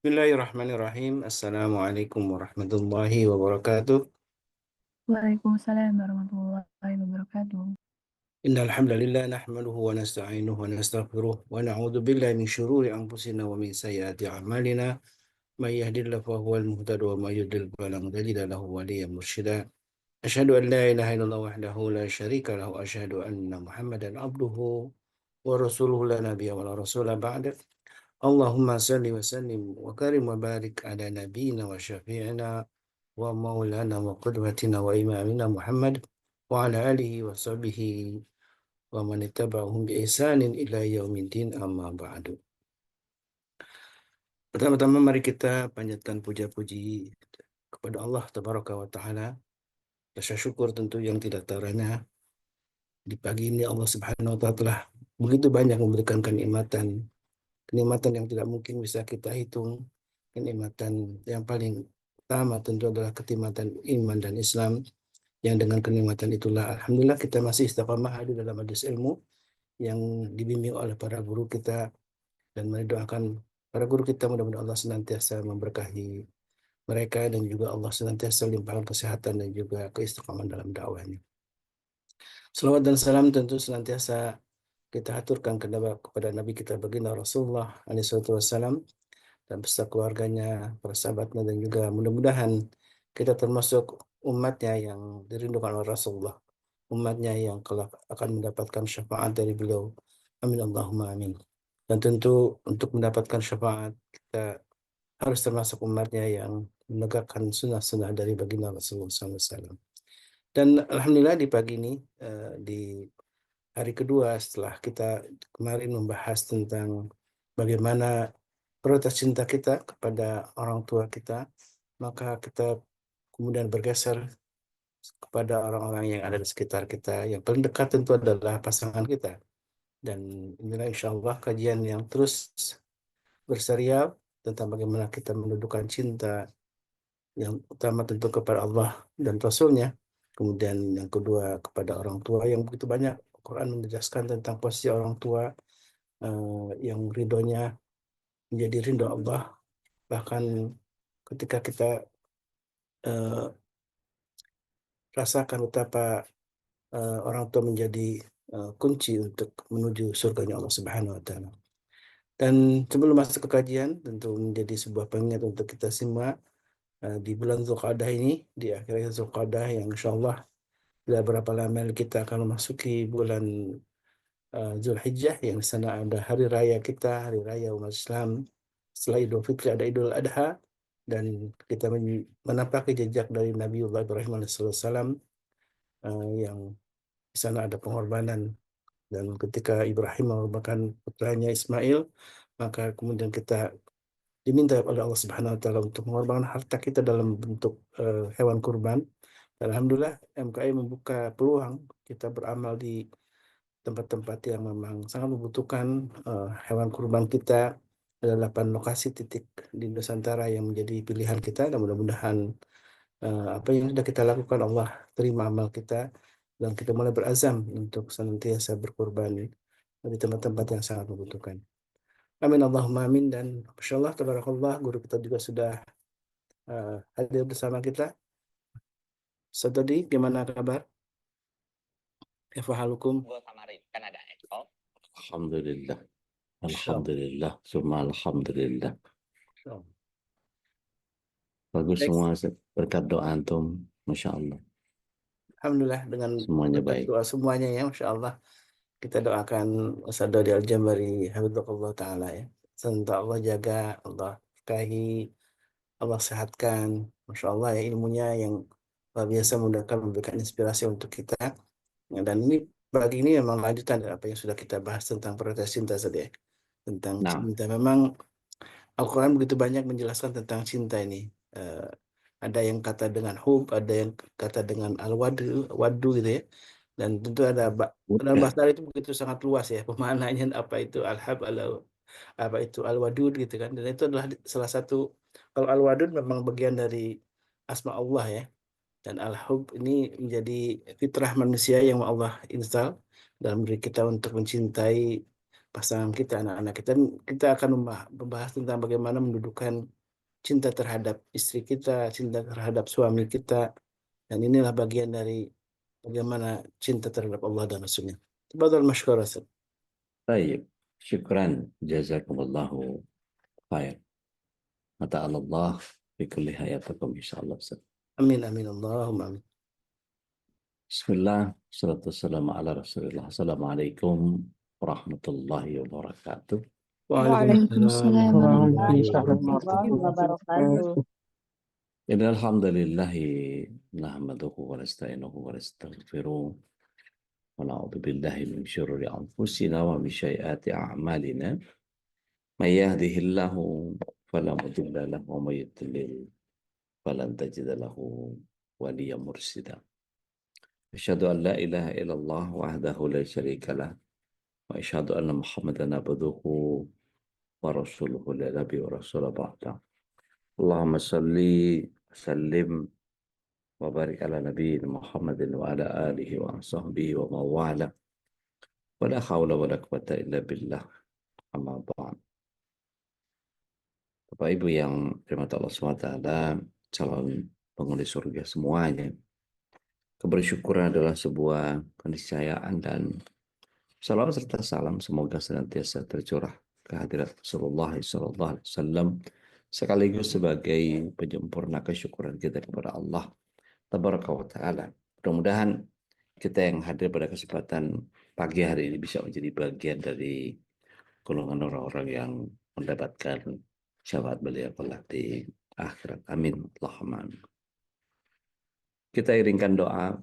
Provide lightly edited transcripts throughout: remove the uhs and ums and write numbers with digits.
Bismillahirrahmanirrahim. Assalamualaikum warahmatullahi wabarakatuh. Waalaikumsalam warahmatullahi wabarakatuh. Innal hamdalillah nahmaduhu wa nasta'inuhu wa nastaghfiruh wa na'udzu billahi min syururi anfusina wa min sayyiati a'malina. May yahdihillahu fahuwal muhtadi wa may yudlil falan tajida lahu waliyyan mursyida. Asyhadu an la ilaha illallah wahdahu la syarika lahu wa asyhadu anna Muhammadan abduhu wa rasuluhu la nabiyya wa la rasula ba'da. Allahumma salli wa sallim wa karim wa barik ala nabiyyina wa syafi'ina wa maulana wa qudwatina wa imamina Muhammad wa ala alihi wa sahbihi wa man ittaba'ahum bi ihsanin ila yaumiddin amma ba'du. Pertama-tama mari kita panjatkan puja-puji kepada Allah Tabaraka wa Ta'ala. Rasa syukur tentu yang tidak teranya. Di pagi ini Allah Subhanahu wa Ta'ala telah begitu banyak memberikan kenikmatan, kenikmatan yang tidak mungkin bisa kita hitung. Kenikmatan yang paling utama tentu adalah kenikmatan iman dan Islam, yang dengan kenikmatan itulah alhamdulillah kita masih istiqamah di dalam majelis ilmu yang dibimbing oleh para guru kita, dan mendoakan para guru kita mudah-mudahan Allah senantiasa memberkahi mereka dan juga Allah senantiasa limpahkan kesehatan dan juga keistiqamahan dalam dakwahnya. Salawat dan salam tentu senantiasa kita aturkan kepada Nabi kita baginda Rasulullah SAW dan beserta keluarganya, para sahabatnya, dan juga mudah-mudahan kita termasuk umatnya yang dirindukan oleh Rasulullah, umatnya yang kelak akan mendapatkan syafaat dari beliau. Amin Allahumma amin. Dan tentu untuk mendapatkan syafaat kita harus termasuk umatnya yang menegakkan sunnah-sunnah dari baginda Rasulullah SAW. Dan alhamdulillah di pagi ini, di hari kedua setelah kita kemarin membahas tentang bagaimana prioritas cinta kita kepada orang tua kita, maka kita kemudian bergeser kepada orang-orang yang ada di sekitar kita. Yang paling dekat tentu adalah pasangan kita. Dan inilah insya Allah kajian yang terus berserial tentang bagaimana kita mendudukan cinta yang utama tentu kepada Allah dan Rasulnya. Kemudian yang kedua kepada orang tua, yang begitu banyak Quran menjelaskan tentang posisi orang tua, yang ridhonya menjadi ridho Allah. Bahkan ketika kita eh, rasakan betapa orang tua menjadi kunci untuk menuju surganya Allah Subhanahu wa taala. Dan sebelum masuk ke kajian, tentu menjadi sebuah pengingat untuk kita semua di bulan Zulqa'dah ini, di akhir Zulqa'dah yang insya Allah tidak berapa lama kita akan memasuki bulan Zulhijjah, yang di sana ada hari raya kita, hari raya umat Islam. Setelah Idul Fitri ada Idul Adha, dan kita menapaki jejak dari Nabiullah Ibrahim alaihissalam, yang di sana ada pengorbanan. Dan ketika Ibrahim mengorbankan putranya Ismail, maka kemudian kita diminta oleh Allah Subhanahu wa taala untuk mengorbankan harta kita dalam bentuk hewan kurban. Dan alhamdulillah MKI membuka peluang kita beramal di tempat-tempat yang memang sangat membutuhkan hewan kurban kita. Ada 8 lokasi titik di Nusantara yang menjadi pilihan kita, dan mudah-mudahan apa yang sudah kita lakukan Allah terima amal kita, dan kita mulai berazam untuk senantiasa berkorban di tempat-tempat yang sangat membutuhkan. Amin Allahumma amin. Dan Masya Allah, tabarakallah, guru kita juga sudah hadir bersama kita. Tadi gimana kabar? Efa halukum? Alhamdulillah, Masya Allah. Alhamdulillah, summa Alhamdulillah. Masya Allah. Bagus Baik. semua berkat doa antum, Masya Allah. Alhamdulillah dengan Semuanya berkat baik. doa semuanya ya, Masya Allah. Kita doakan Ustaz Dodi Al-Jambari, hafizahullah ta'ala ya. Semoga Allah jaga, Allah berkahi, Allah sehatkan. Masya Allah ya, ilmunya yang luar biasa mudahkan memberikan inspirasi untuk kita. Ya, dan ini pagi ini memang lanjutan dari apa yang sudah kita bahas tentang prioritas cinta tadi ya. Tentang Nah, cinta. Memang Al-Quran begitu banyak menjelaskan tentang cinta ini. Eh, ada yang kata dengan hub, ada yang kata dengan al-wadu, wadu gitu ya. Dan tentu ada dalam bahasa Arab itu begitu sangat luas ya pemaknanya, apa itu al-hab, apa itu al-wadud gitu kan. Dan itu adalah salah satu, kalau al-wadud memang bagian dari asma Allah ya. Dan al-hub ini menjadi fitrah manusia yang Allah install dalam diri kita untuk mencintai pasangan kita, anak-anak kita. Kita akan membahas tentang bagaimana mendudukan cinta terhadap istri kita, cinta terhadap suami kita, dan inilah bagian dari bagaimana cinta terhadap Allah dan Rasulnya. Tafadhal mashkur Ustaz. Baik, syukran, jazakumullahu khair. Mata Allah fi kulli hayatakum insyaallah. Ustaz. Amin amin Allahumma amin. Bismillah, salatu wassalamu ala Rasulillah. Assalamualaikum warahmatullahi wabarakatuh. Waalaikumsalam warahmatullahi Waalaikumsalam wabarakatuh. Innal hamdalillahi nahmaduhu wa nasta'inuhu wa nastaghfiruh wa na'udzu billahi min syururi anfusina wa min sayyiati a'malina. May yahdihillahu fala mudilla lahu wa may yudlil falan tajida lahu waliyyan mursyida. Asyhadu an la ilaha illallah wahdahu la syarika lah wa asyhadu anna Muhammadan abduhu wa rasuluhu la nabiy wa rasul ba'da. Allahumma salli sallim wa barik ala nabiyina Muhammadin wa ala alihi wa sahbihi wa mawala. Wa la hawla wa la quwwata illa billah. Amma ba'd. Bapak Ibu yang dirahmati Allah SWT, calon penghuni surga semuanya. Kebersyukuran adalah sebuah keniscayaan, dan salawat serta salam semoga senantiasa tercurah ke hadirat Rasulullah SAW sekaligus sebagai penyempurna kesyukuran kita kepada Allah Tabaraka wa Ta'ala. Mudah-mudahan kita yang hadir pada kesempatan pagi hari ini bisa menjadi bagian dari golongan orang-orang yang mendapatkan syafaat beliau kelak di akhirat. Amin. Allahumma amin. Kita iringkan doa,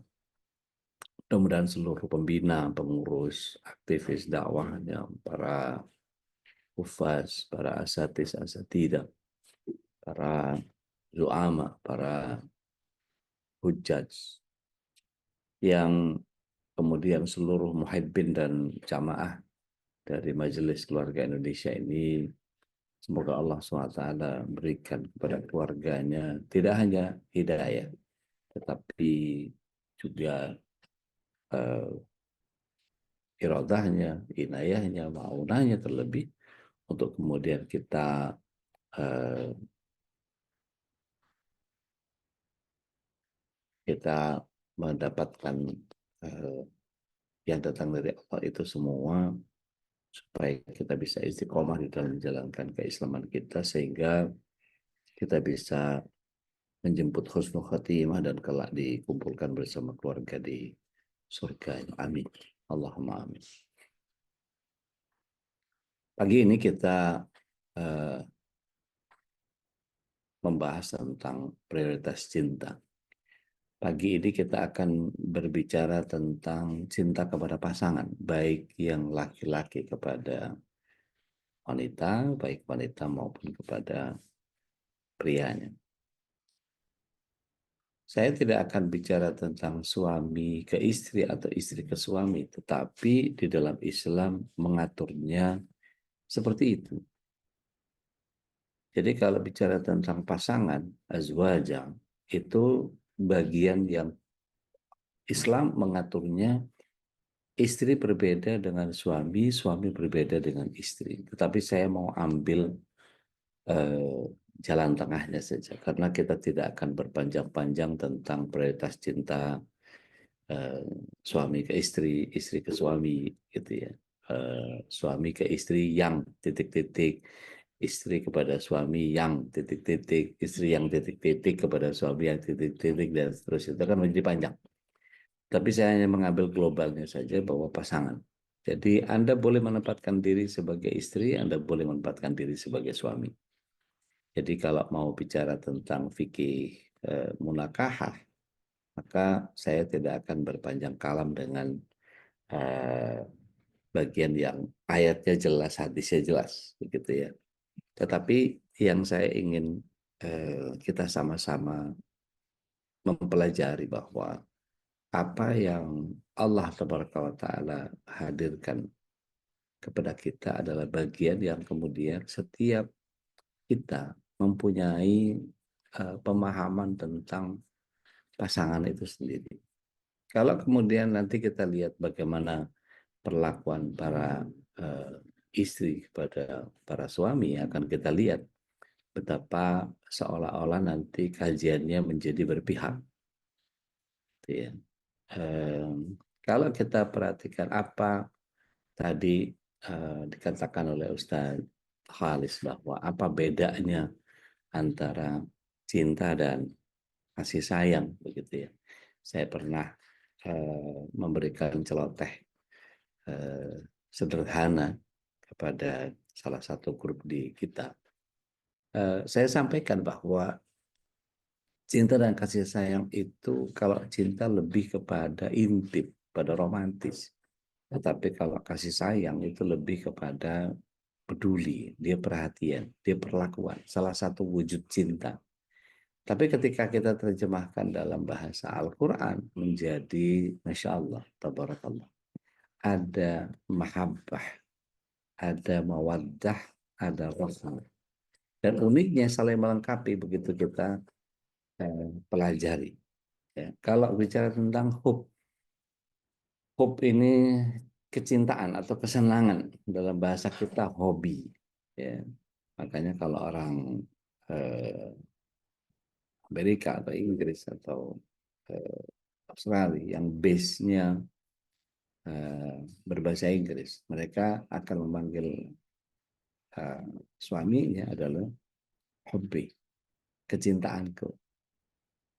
mudah-mudahan seluruh pembina, pengurus, aktivis dakwahnya, para hufaz, para asatidah, para zu'ama, para hujjaj, yang kemudian seluruh muhibbin dan jamaah dari Majelis Keluarga Indonesia ini, semoga Allah SWT berikan kepada keluarganya tidak hanya hidayah, tetapi juga iradahnya, inayahnya, ma'unahnya terlebih, untuk kemudian kita mendapatkan yang datang dari Allah itu semua, supaya kita bisa istiqomah di dalam menjalankan keislaman kita, sehingga kita bisa menjemput husnul khatimah dan kelak dikumpulkan bersama keluarga di surga. Amin. Allahumma amin. Pagi ini kita membahas tentang prioritas cinta. Pagi ini kita akan berbicara tentang cinta kepada pasangan, baik yang laki-laki kepada wanita, baik wanita maupun kepada prianya. Saya tidak akan bicara tentang suami ke istri atau istri ke suami, tetapi di dalam Islam mengaturnya seperti itu. Jadi kalau bicara tentang pasangan, azwaja, itu bagian yang Islam mengaturnya, istri berbeda dengan suami, suami berbeda dengan istri. Tetapi saya mau ambil jalan tengahnya saja, karena kita tidak akan berpanjang-panjang tentang prioritas cinta suami ke istri, istri ke suami, gitu ya. Suami ke istri yang titik-titik, istri kepada suami yang titik-titik, istri yang titik-titik kepada suami yang titik-titik, dan seterusnya. Itu kan menjadi panjang. Tapi saya hanya mengambil globalnya saja, bahwa pasangan. Jadi Anda boleh menempatkan diri sebagai istri, Anda boleh menempatkan diri sebagai suami. Jadi kalau mau bicara tentang fikih munakahah, maka saya tidak akan berpanjang kalam dengan bagian yang ayatnya jelas, hadisnya jelas, begitu ya. Tetapi yang saya ingin kita sama-sama mempelajari, bahwa apa yang Allah Ta'ala hadirkan kepada kita adalah bagian yang kemudian setiap kita mempunyai pemahaman tentang pasangan itu sendiri. Kalau kemudian nanti kita lihat bagaimana perlakuan para istri kepada para suami, akan kita lihat betapa seolah-olah nanti kajiannya menjadi berpihak. Gitu ya. Kalau kita perhatikan apa tadi dikatakan oleh Ustadz Khalis bahwa apa bedanya antara cinta dan kasih sayang, begitu ya. Saya pernah memberikan celoteh sederhana kepada salah satu grup di kita. Saya sampaikan bahwa cinta dan kasih sayang itu, kalau cinta lebih kepada intim, pada romantis. Tetapi kalau kasih sayang itu lebih kepada peduli, dia perhatian, dia perlakuan, salah satu wujud cinta. Tapi ketika kita terjemahkan dalam bahasa Al-Quran menjadi Masya Allah, Tabarakallah. Ada mahabbah, ada mawaddah, ada rahmah. Dan uniknya saling melengkapi begitu kita pelajari. Ya. Kalau bicara tentang hub ini kecintaan atau kesenangan, dalam bahasa kita hobi. Ya. Makanya kalau orang Amerika atau Inggris atau Australia yang base-nya berbahasa Inggris, mereka akan memanggil suaminya adalah hubbi, kecintaanku.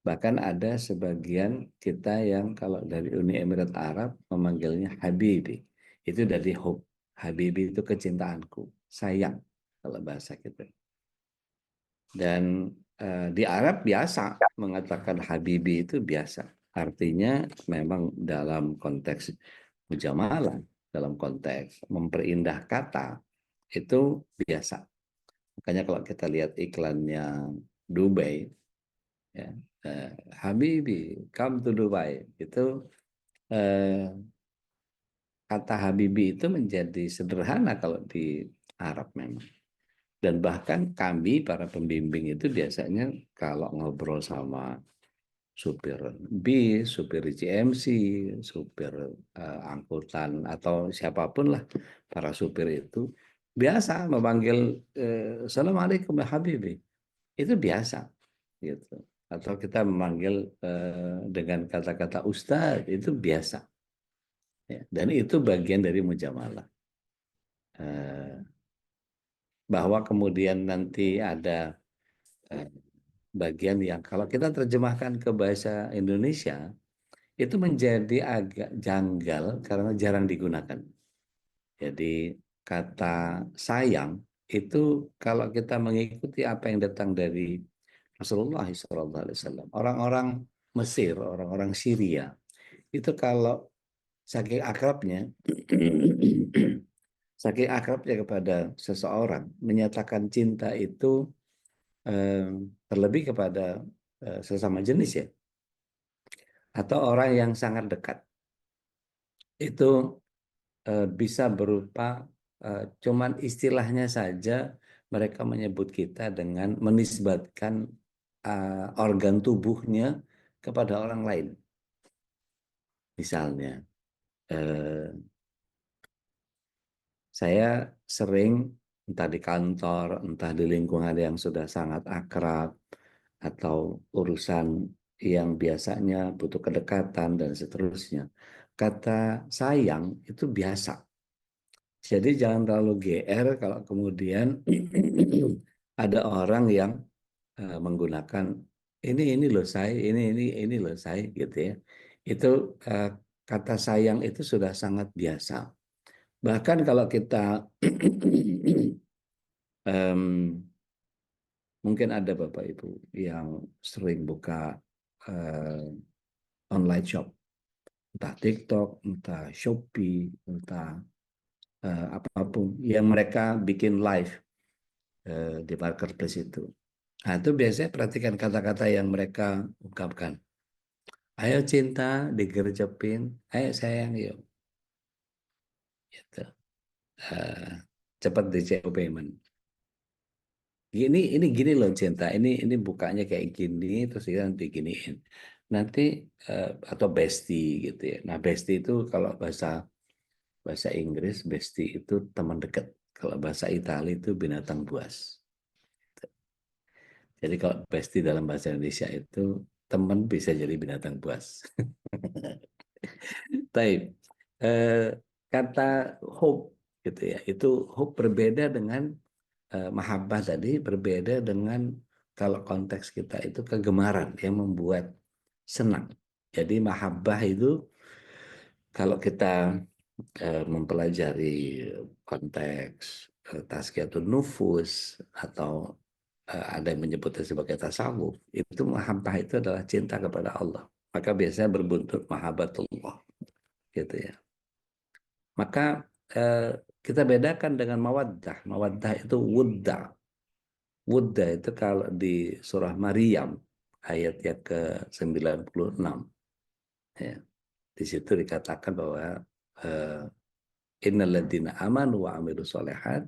Bahkan ada sebagian kita yang kalau dari Uni Emirat Arab memanggilnya habibi. Itu dari hub. Habibi itu kecintaanku, sayang kalau bahasa kita. Dan di Arab biasa mengatakan habibi itu biasa. Artinya memang dalam konteks mujamalah, dalam konteks memperindah kata, itu biasa. Makanya kalau kita lihat iklannya Dubai, ya, Habibi, come to Dubai, itu kata Habibi itu menjadi sederhana kalau di Arab memang. Dan bahkan kami para pembimbing itu biasanya kalau ngobrol sama supir bis, supir GMC, supir angkutan atau siapapun lah para supir itu biasa memanggil Assalamualaikum ya Habibi. Itu biasa gitu. Atau kita memanggil dengan kata-kata Ustadz, itu biasa. Ya, dan itu bagian dari mujamalah. Bahwa kemudian nanti ada bagian yang kalau kita terjemahkan ke bahasa Indonesia itu menjadi agak janggal karena jarang digunakan. Jadi kata sayang itu kalau kita mengikuti apa yang datang dari Rasulullah SAW, orang-orang Mesir, orang-orang Syria itu kalau saking akrabnya saking akrabnya kepada seseorang menyatakan cinta itu terlebih kepada sesama jenis ya, atau orang yang sangat dekat, itu bisa berupa cuman istilahnya saja mereka menyebut kita dengan menisbatkan organ tubuhnya kepada orang lain. Misalnya saya sering entah di kantor, entah di lingkungan yang sudah sangat akrab, atau urusan yang biasanya butuh kedekatan dan seterusnya. Kata sayang itu biasa. Jadi jangan terlalu GR kalau kemudian ada orang yang menggunakan ini loh saya, ini loh saya gitu ya. Itu kata sayang itu sudah sangat biasa. Bahkan kalau kita mungkin ada Bapak Ibu yang sering buka online shop, entah TikTok, entah Shopee, entah apapun yang mereka bikin live di marketplace itu. Nah, itu biasanya perhatikan kata-kata yang mereka ungkapkan. Ayo cinta, digercepin, ayo sayang, yuk. Gitu. Cepat di payment. Ini gini loh cinta, ini bukanya kayak gini, terus kita nanti giniin. Nanti atau bestie gitu ya. Nah bestie itu kalau bahasa Inggris, bestie itu teman dekat. Kalau bahasa Italia itu binatang buas. Jadi kalau bestie dalam bahasa Indonesia itu teman bisa jadi binatang buas. Taib. Kata hope gitu ya, itu hope berbeda dengan mahabbah tadi, berbeda dengan kalau konteks kita itu kegemaran yang membuat senang. Jadi mahabbah itu kalau kita mempelajari konteks tazkiyatun nufus atau ada yang menyebutnya sebagai tasawuf, itu mahabbah itu adalah cinta kepada Allah. Maka biasanya berbuntut mahabbatullah gitu ya. Maka kita bedakan dengan mawaddah. Mawaddah itu wudda. Wudda itu kalau di surah Maryam ayat yang ke-96 ya. Di situ dikatakan bahwa innalladzina amanu wa amilus solihat,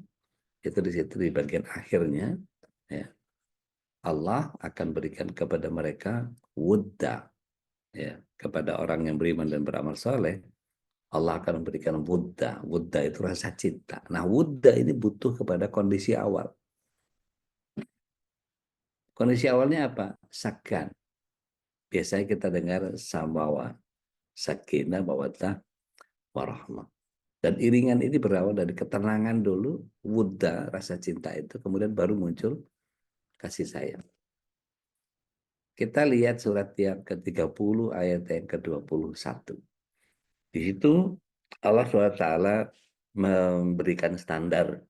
itu di situ di bagian akhirnya ya, Allah akan berikan kepada mereka wudda ya, kepada orang yang beriman dan beramal soleh Allah akan memberikan wudda. Wudda itu rasa cinta. Nah, wudda ini butuh kepada kondisi awal. Kondisi awalnya apa? Sakan. Biasanya kita dengar samawa, sakinah, mawaddah, warahmah. Dan iringan ini berawal dari ketenangan dulu, wudda, rasa cinta itu, kemudian baru muncul kasih sayang. Kita lihat surat yang ke-30 ayat yang ke-21. Di situ Allah SWT memberikan standar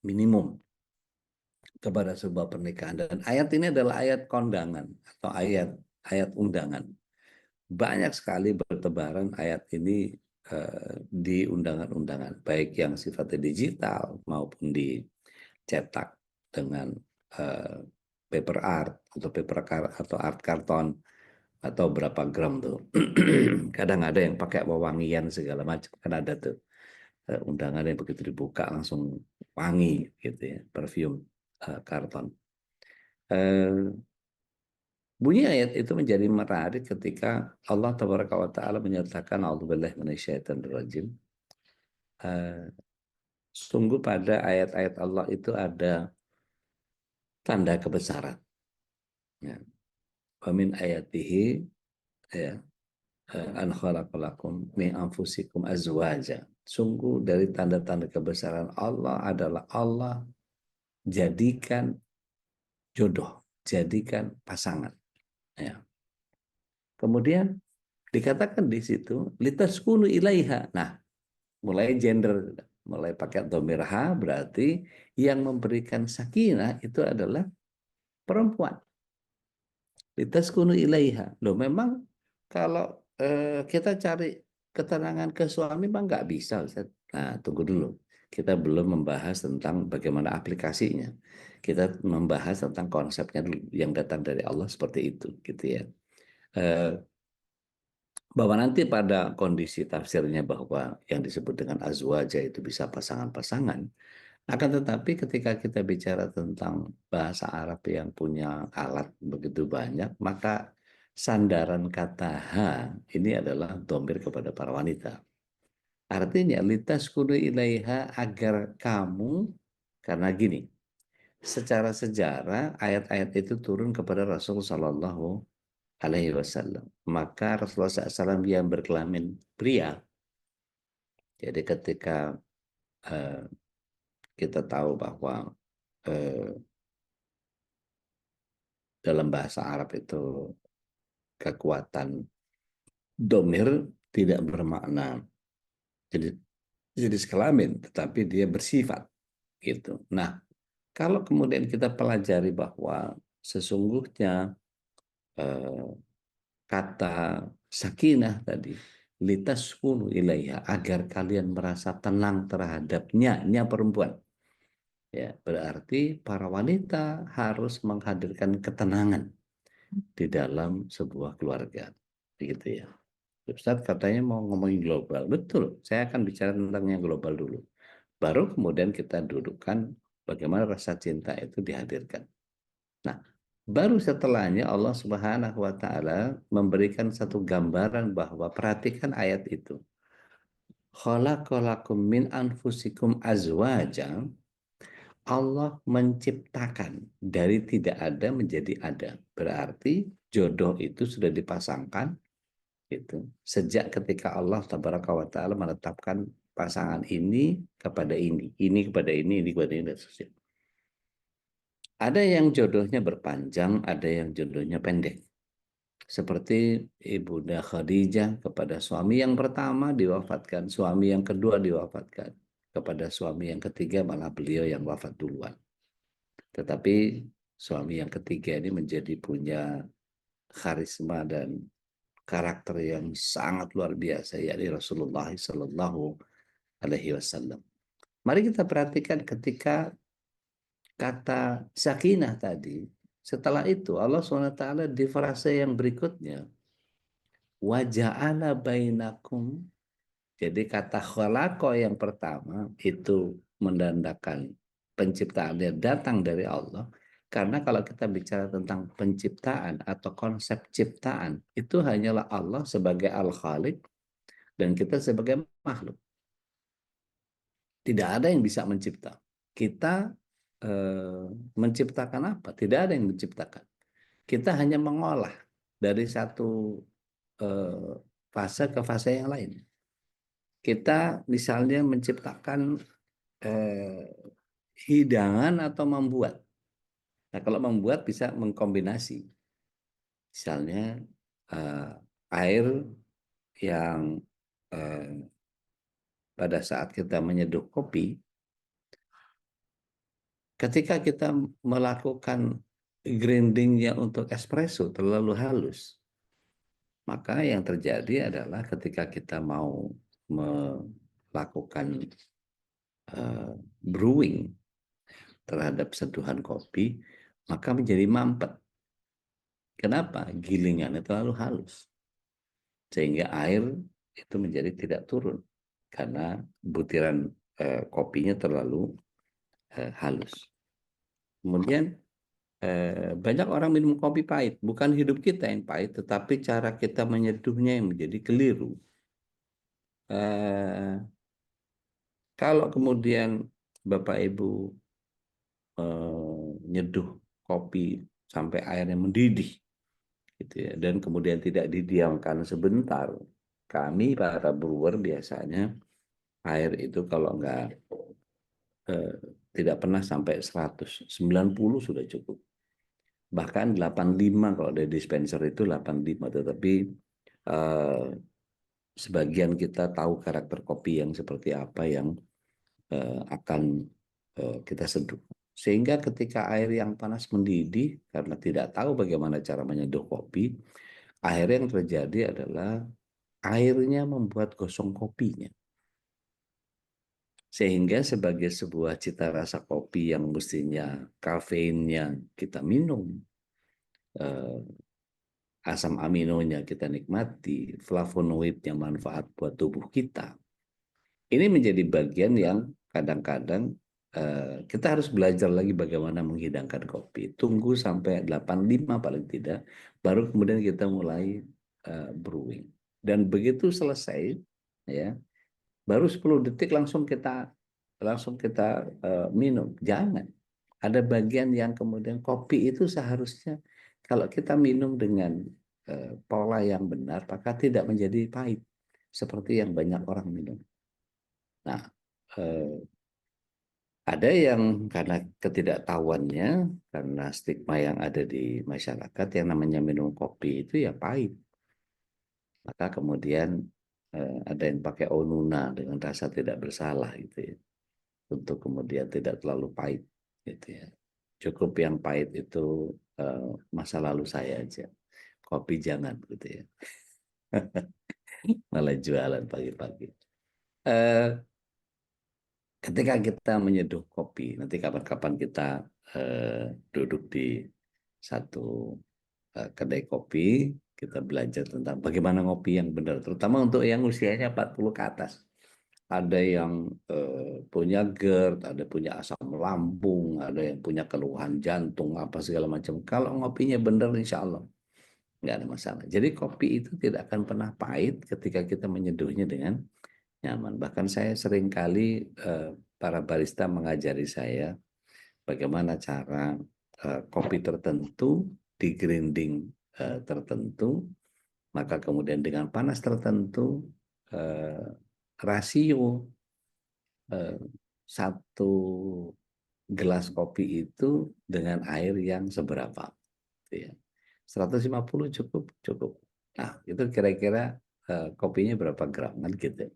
minimum kepada sebuah pernikahan, dan ayat ini adalah ayat kondangan atau ayat undangan. Banyak sekali bertebaran ayat ini di undangan-undangan, baik yang sifatnya digital maupun dicetak dengan paper art atau art karton atau berapa gram tuh. Kadang ada yang pakai wewangian segala macam, kan ada tuh undangan yang begitu dibuka langsung wangi gitu ya, perfume karton. Bunyi ayat itu menjadi menarik ketika Allah Tabaraka wa Ta'ala menyatakan a'udzubillahi minasyaitonir rajim. Sungguh pada ayat-ayat Allah itu ada tanda kebesaran. Ya. Wa min ayatihi ya, an khalaqalakum min anfusikum azwaja. Sungguh dari tanda-tanda kebesaran Allah adalah Allah jadikan jodoh, jadikan pasangan. Ya. Kemudian dikatakan di situ litaskunu ilaiha. Nah, mulai gender, mulai pakai dhamir ha, berarti yang memberikan sakinah itu adalah perempuan. Litaskunu ilaiha. Loh, memang kalau kita cari ketenangan ke suami memang nggak bisa, Ustaz. Nah, tunggu dulu. Kita belum membahas tentang bagaimana aplikasinya. Kita membahas tentang konsepnya yang datang dari Allah seperti itu, gitu ya. Bahwa nanti pada kondisi tafsirnya bahwa yang disebut dengan azwaja itu bisa pasangan-pasangan, akan tetapi ketika kita bicara tentang bahasa Arab yang punya alat begitu banyak, maka sandaran kata ha ini adalah dhamir kepada para wanita. Artinya litaskunu ilaiha, agar kamu, karena gini, secara sejarah ayat-ayat itu turun kepada Rasulullah Shallallahu Alaihi Wasallam. Maka Rasulullah SAW yang berkelamin pria. Jadi ketika kita tahu bahwa dalam bahasa Arab itu kekuatan domir tidak bermakna jadi jenis kelamin, tetapi dia bersifat gitu. Nah, kalau kemudian kita pelajari bahwa sesungguhnya kata sakinah tadi litaskunu ilaiha, agar kalian merasa tenang terhadapnya, nya perempuan. Ya, berarti para wanita harus menghadirkan ketenangan di dalam sebuah keluarga. Begitu ya. Ustaz katanya mau ngomongin global. Betul, saya akan bicara tentang yang global dulu. Baru kemudian kita dudukkan bagaimana rasa cinta itu dihadirkan. Nah, baru setelahnya Allah Subhanahu wa Ta'ala memberikan satu gambaran bahwa perhatikan ayat itu. khalaqalakum min anfusikum azwaja, Allah menciptakan dari tidak ada menjadi ada. Berarti jodoh itu sudah dipasangkan itu sejak ketika Allah tabaraka wa taala menetapkan pasangan ini kepada ini kepada ini kepada ini dan seterusnya. Ada yang jodohnya berpanjang, ada yang jodohnya pendek. Seperti Ibunda Khadijah kepada suami yang pertama diwafatkan, suami yang kedua diwafatkan, kepada suami yang ketiga malah beliau yang wafat duluan. Tetapi suami yang ketiga ini menjadi punya karisma dan karakter yang sangat luar biasa, yakni Rasulullah Sallallahu Alaihi Wasallam. Mari kita perhatikan ketika kata sakinah tadi, setelah itu Allah SWT di frase yang berikutnya, waja'ala bainakum. Jadi kata khalaqa yang pertama itu mendandakan penciptaannya datang dari Allah. Karena kalau kita bicara tentang penciptaan atau konsep ciptaan, itu hanyalah Allah sebagai Al-Khaliq dan kita sebagai makhluk. Tidak ada yang bisa mencipta. Kita menciptakan apa? Tidak ada yang menciptakan. Kita hanya mengolah dari satu fase ke fase yang lain. Kita misalnya menciptakan hidangan atau membuat. Nah, kalau membuat bisa mengkombinasi. Misalnya air yang pada saat kita menyeduh kopi, ketika kita melakukan grindingnya untuk espresso terlalu halus, maka yang terjadi adalah ketika kita mau melakukan brewing terhadap seduhan kopi, maka menjadi mampet. Kenapa? Gilingannya terlalu halus. Sehingga air itu menjadi tidak turun. Karena butiran kopinya terlalu halus. Kemudian banyak orang minum kopi pahit. Bukan hidup kita yang pahit, tetapi cara kita menyeduhnya yang menjadi keliru. Kalau kemudian Bapak Ibu nyeduh kopi sampai airnya mendidih, gitu ya, dan kemudian tidak didiamkan sebentar, kami para brewer biasanya air itu kalau tidak pernah sampai 100, 90 sudah cukup. Bahkan 85 kalau dari dispenser itu 85, tetapi sebagian kita tahu karakter kopi yang seperti apa yang akan kita seduh. Sehingga ketika air yang panas mendidih, karena tidak tahu bagaimana cara menyeduh kopi, akhirnya yang terjadi adalah airnya membuat gosong kopinya. Sehingga sebagai sebuah cita rasa kopi yang mestinya kafeinnya kita minum, asam aminonya kita nikmati, flavonoidnya manfaat buat tubuh kita. Ini menjadi bagian yang kadang-kadang kita harus belajar lagi bagaimana menghidangkan kopi. Tunggu sampai 85 paling tidak, baru kemudian kita mulai brewing. Dan begitu selesai, ya, baru 10 detik langsung kita minum. Jangan. Ada bagian yang kemudian kopi itu seharusnya kalau kita minum dengan pola yang benar, maka tidak menjadi pahit seperti yang banyak orang minum. Nah, ada yang karena ketidaktahuannya, karena stigma yang ada di masyarakat, yang namanya minum kopi itu ya pahit. Maka kemudian ada yang pakai onuna dengan rasa tidak bersalah gitu ya, untuk kemudian tidak terlalu pahit gitu ya. Cukup yang pahit itu masa lalu saya aja. Kopi jangan gitu ya. Malah jualan pagi-pagi. Ketika kita menyeduh kopi, nanti kapan-kapan kita duduk di satu kedai kopi, kita belajar tentang bagaimana ngopi yang benar, terutama untuk yang usianya 40 ke atas. Ada yang punya GERD, ada punya asam lambung, ada yang punya keluhan jantung, apa segala macam. Kalau ngopinya benar, insya Allah nggak ada masalah. Jadi kopi itu tidak akan pernah pahit ketika kita menyeduhnya dengan nyaman. Bahkan saya seringkali para barista mengajari saya bagaimana cara kopi tertentu di grinding tertentu, maka kemudian dengan panas tertentu rasio satu gelas kopi itu dengan air yang seberapa, gitu ya. 150 cukup. Nah, itu kira-kira kopinya berapa gram kan gitu.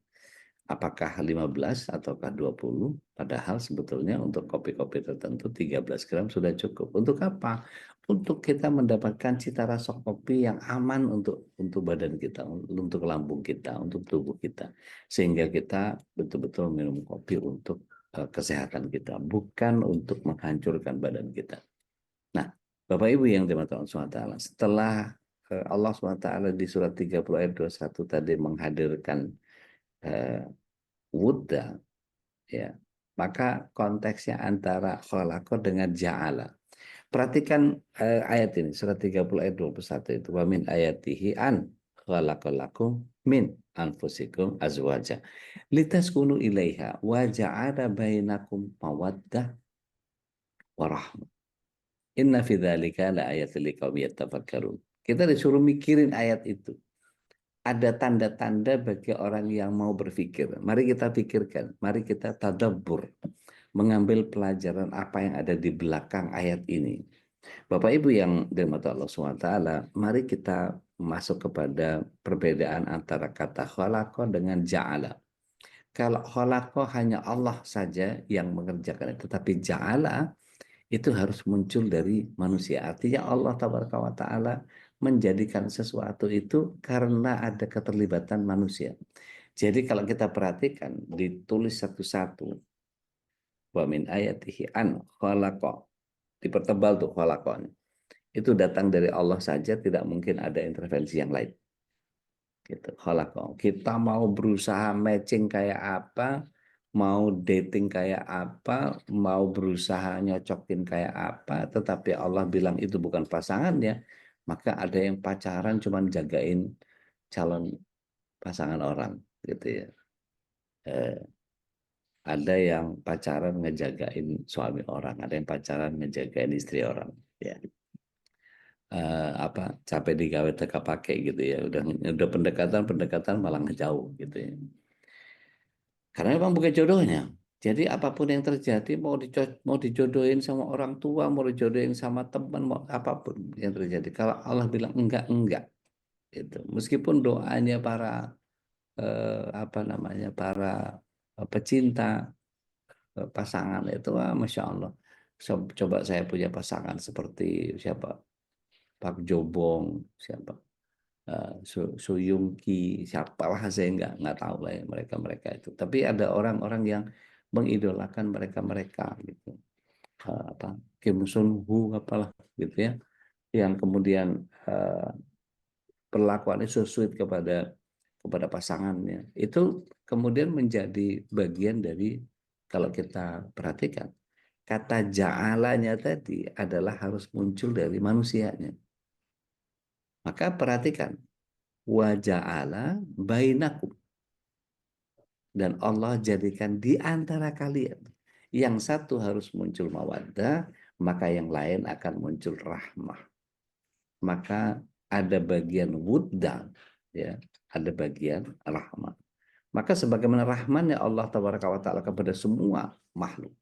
Apakah 15 ataukah 20? Padahal sebetulnya untuk kopi-kopi tertentu 13 gram sudah cukup. Untuk apa? Untuk kita mendapatkan cita rasa kopi yang aman untuk badan kita, untuk lambung kita, untuk tubuh kita. Sehingga kita betul-betul minum kopi untuk kesehatan kita, bukan untuk menghancurkan badan kita. Nah, Bapak Ibu yang dimaksud Allah SWT, setelah Allah SWT di surat 30 ayat 21 tadi menghadirkan wudda, ya, maka konteksnya antara khalaqa dengan ja'ala. Perhatikan ayat ini, surat 30 ayat 21 itu. Wa min ayatihi an khalaqalakum min anfusikum azwaja litaskunu ilaiha wa ja'ala bainakum mawaddah wa rahmah. Inna fi dzalika la ayatil liqaumin yatafakkarun. Kita disuruh mikirin ayat itu. Ada tanda-tanda bagi orang yang mau berpikir. Mari kita pikirkan, mari kita tadabbur, mengambil pelajaran apa yang ada di belakang ayat ini. Bapak Ibu yang dirahmati Allah SWT, mari kita masuk kepada perbedaan antara kata khalaqa dengan ja'ala. Kalau khalaqa hanya Allah saja yang mengerjakan itu, tapi ja'ala itu harus muncul dari manusia. Artinya Allah Taala menjadikan sesuatu itu karena ada keterlibatan manusia. Jadi kalau kita perhatikan, ditulis satu-satu, wa min ayatihi an khalaqa, dipertebal tuh khalaqanya. Itu datang dari Allah saja, tidak mungkin ada intervensi yang lain. Gitu, khalaqa. Kita mau berusaha matching kayak apa, mau dating kayak apa, mau berusaha nyocokin kayak apa, tetapi Allah bilang itu bukan pasangannya, maka ada yang pacaran cuman jagain calon pasangan orang, gitu ya. Ada yang pacaran ngejagain suami orang, ada yang pacaran ngejagain istri orang, ya. Capek digawe teka pakai gitu ya, udah pendekatan malah ngejauh gitu ya. Karena memang bukan jodohnya. Jadi apapun yang terjadi, mau dijodohin sama orang tua, mau dijodohin sama teman, mau apapun yang terjadi. Kalau Allah bilang enggak, itu. Meskipun doanya para para pecinta pasangan itu, masya Allah. Coba saya punya pasangan seperti siapa? Pak Jobong, siapa? Suyungki, siapalah saya nggak tahu lah ya mereka itu. Tapi ada orang-orang yang mengidolakan mereka gitu. Kim Sun Hu apalah gitu ya, yang kemudian perlakuannya sesuai kepada pasangannya. Itu kemudian menjadi bagian dari, kalau kita perhatikan, kata ja'alanya tadi adalah harus muncul dari manusianya. Maka perhatikan, wa ja'ala bainakum, dan Allah jadikan di antara kalian. Yang satu harus muncul mawaddah, maka yang lain akan muncul rahmah. Maka ada bagian wudda, ya, ada bagian rahmah. Maka sebagaimana rahmannya Allah Taala kepada semua makhluk,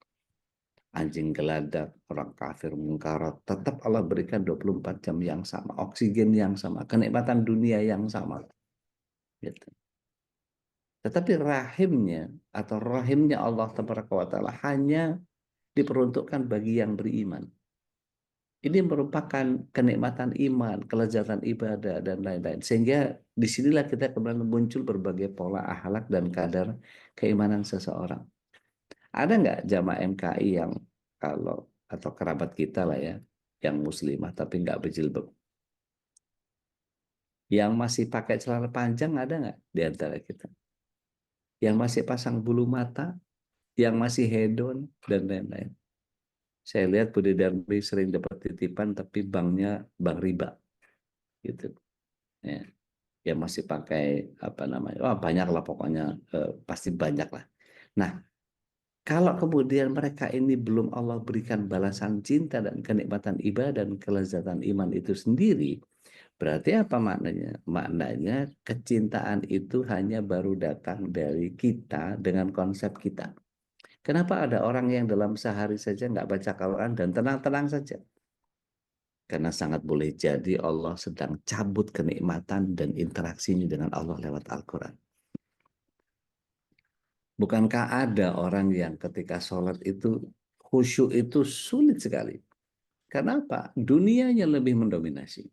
anjing geladak, orang kafir, mungkarat, tetap Allah berikan 24 jam yang sama, oksigen yang sama, kenikmatan dunia yang sama. Gitu. Tetapi rahimnya atau rahimnya Allah Taala hanya diperuntukkan bagi yang beriman. Ini merupakan kenikmatan iman, kelezatan ibadah, dan lain-lain. Sehingga disinilah kita kemudian muncul berbagai pola akhlak dan kadar keimanan seseorang. Ada nggak jamaah MKI yang atau kerabat kita lah ya, yang muslimah tapi nggak berjilbab? Yang masih pakai celana panjang ada nggak di antara kita? Yang masih pasang bulu mata, yang masih hedon, dan lain-lain. Saya lihat Budi Darmi sering dapat titipan, tapi banknya bank riba, gitu. Ya. yang masih pakai apa namanya, wah banyak lah pokoknya, pasti banyak lah. Nah, kalau kemudian mereka ini belum Allah berikan balasan cinta dan kenikmatan ibadah dan kelezatan iman itu sendiri, berarti apa maknanya? Maknanya kecintaan itu hanya baru datang dari kita dengan konsep kita. Kenapa ada orang yang dalam sehari saja nggak baca Quran dan tenang-tenang saja? Karena sangat boleh jadi Allah sedang cabut kenikmatan dan interaksinya dengan Allah lewat Al-Quran. Bukankah ada orang yang ketika sholat itu khusyuk itu sulit sekali? Karena apa? Dunianya lebih mendominasi.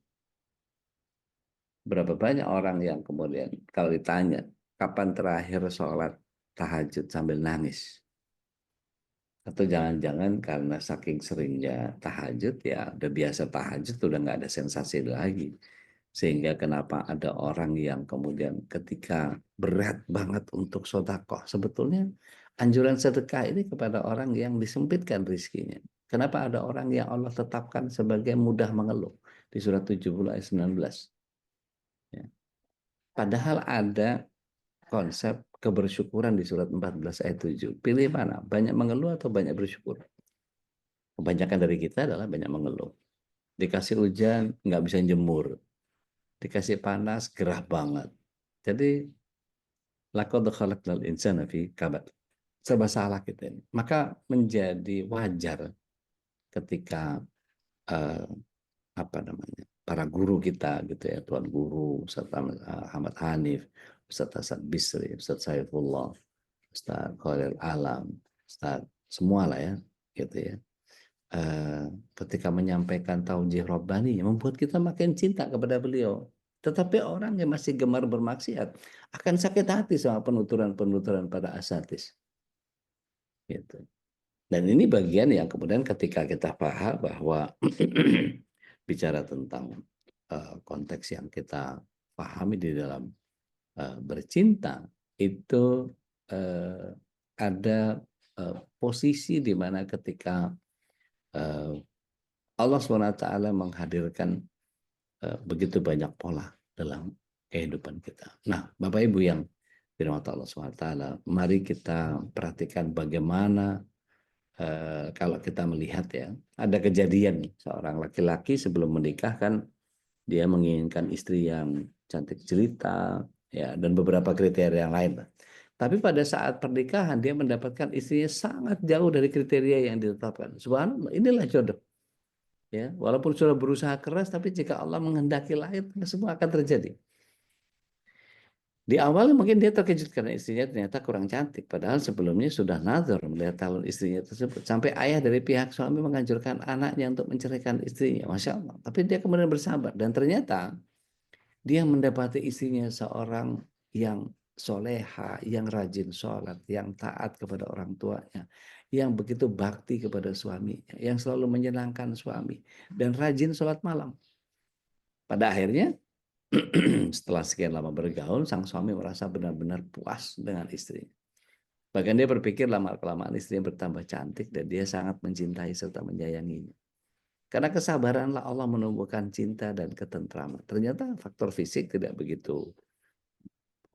Berapa banyak orang yang kemudian kalau ditanya, kapan terakhir sholat tahajud sambil nangis? Atau jangan-jangan karena saking seringnya tahajud, ya udah biasa tahajud, udah nggak ada sensasi lagi. Sehingga kenapa ada orang yang kemudian ketika berat banget untuk sodakoh, sebetulnya anjuran sedekah ini kepada orang yang disempitkan rizkinya. Kenapa ada orang yang Allah tetapkan sebagai mudah mengeluh di surat 70 ayat 19. Ya. Padahal ada konsep kebersyukuran di surat 14 ayat 7. Pilih mana? Banyak mengeluh atau banyak bersyukur? Kebanyakan dari kita adalah banyak mengeluh. Dikasih hujan, nggak bisa jemur. Dikasih panas, gerah banget. Jadi, laqad khalaqnal insana fi kabad. Serba salah kita ini. Maka menjadi wajar ketika eh, apa namanya, para guru kita gitu ya, Tuan Guru, Ustaz Ahmad Hanif, Ustaz Hasan Bisri, Ustaz Saifullah, Ustaz Khalil Alam, Ustaz semua lah ya, gitu ya. Ketika menyampaikan taujih Rabbani membuat kita makin cinta kepada beliau. Tetapi orang yang masih gemar bermaksiat akan sakit hati sama penuturan-penuturan pada asatis. Gitu. Dan ini bagian yang kemudian ketika kita paham bahwa bicara tentang konteks yang kita pahami di dalam bercinta, itu ada posisi di mana ketika Allah SWT menghadirkan begitu banyak pola dalam kehidupan kita. Nah, Bapak Ibu yang dirahmati Allah SWT, mari kita perhatikan bagaimana kalau kita melihat ya, ada kejadian seorang laki-laki sebelum menikah kan dia menginginkan istri yang cantik jelita ya dan beberapa kriteria yang lain. Tapi pada saat pernikahan dia mendapatkan istrinya sangat jauh dari kriteria yang ditetapkan. Subhanallah, inilah jodoh. Ya, walaupun sudah berusaha keras, tapi jika Allah menghendaki lahir, semua akan terjadi. Di awal mungkin dia terkejut karena istrinya ternyata kurang cantik. Padahal sebelumnya sudah nazar melihat calon istrinya tersebut. Sampai ayah dari pihak suami menganjurkan anaknya untuk menceraikan istrinya. Masya Allah. Tapi dia kemudian bersabar. Dan ternyata dia mendapati istrinya seorang yang soleha, yang rajin sholat, yang taat kepada orang tuanya, yang begitu bakti kepada suaminya, yang selalu menyenangkan suami, dan rajin sholat malam. Pada akhirnya, setelah sekian lama bergaul, sang suami merasa benar-benar puas dengan istrinya. Bahkan dia berpikir lama-kelamaan istrinya bertambah cantik dan dia sangat mencintai serta menyayanginya. Karena kesabaranlah Allah menumbuhkan cinta dan ketentraman. Ternyata faktor fisik tidak begitu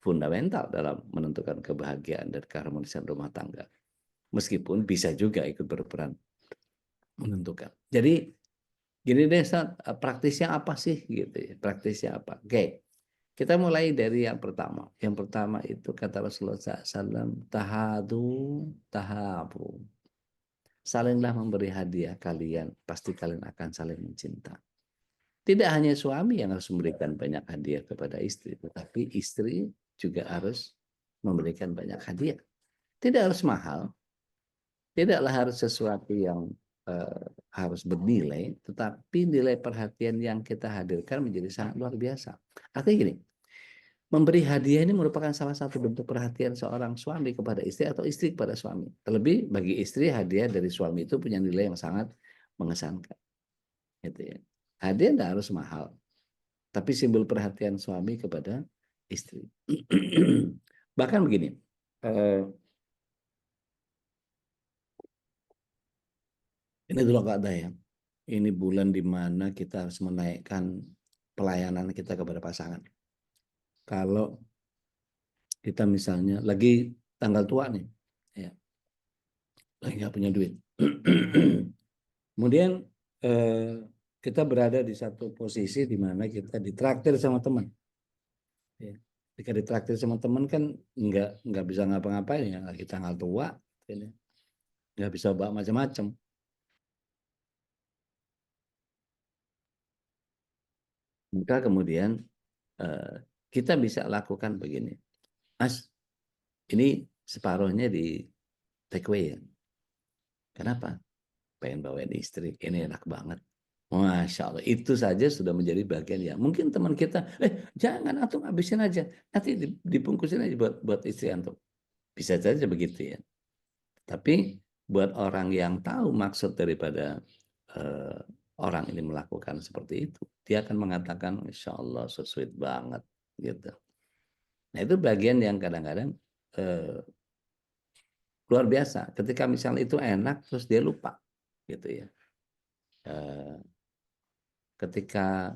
fundamental dalam menentukan kebahagiaan dan keharmonisan rumah tangga. Meskipun bisa juga ikut berperan menentukan. Jadi gini deh, praktisnya apa sih gitu ya? Praktisnya apa? Oke. Kita mulai dari yang pertama. Yang pertama itu kata Rasulullah SAW, tahadu, tahabu. Salinglah memberi hadiah kalian, pasti kalian akan saling mencinta. Tidak hanya suami yang harus memberikan banyak hadiah kepada istri, tetapi istri juga harus memberikan banyak hadiah. Tidak harus mahal, tidaklah harus sesuatu yang harus bernilai, tetapi nilai perhatian yang kita hadirkan menjadi sangat luar biasa. Artinya gini, memberi hadiah ini merupakan salah satu bentuk perhatian seorang suami kepada istri atau istri kepada suami. Terlebih bagi istri, hadiah dari suami itu punya nilai yang sangat mengesankan. Gitu ya. Hadiah tidak harus mahal, tapi simbol perhatian suami kepada istri. Bahkan begini, ini dulu nggak ada ya. Ini bulan di mana kita harus menaikkan pelayanan kita kepada pasangan. kalau kita misalnya lagi tanggal tua nih, ya, lagi nggak punya duit. Kemudian kita berada di satu posisi di mana kita ditraktir sama teman. Ya. Ketika ditraktir sama teman kan nggak bisa ngapa-ngapain ya, lagi tanggal tua, gitu ya. Nggak bisa bawa macam-macam. Maka kemudian kita bisa lakukan begini, Mas, ini separuhnya di take away ya. Kenapa? Pengen bawain istri, ini enak banget. Masya Allah, itu saja sudah menjadi bagian ya. Mungkin teman kita, jangan antum habisin aja, nanti dibungkusin aja buat istri antum. Bisa saja begitu ya. Tapi buat orang yang tahu maksud daripada orang ini melakukan seperti itu, dia akan mengatakan, Insya Allah, so sweet banget, gitu. Nah itu bagian yang kadang-kadang luar biasa. Ketika misalnya itu enak, terus dia lupa, gitu ya. Ketika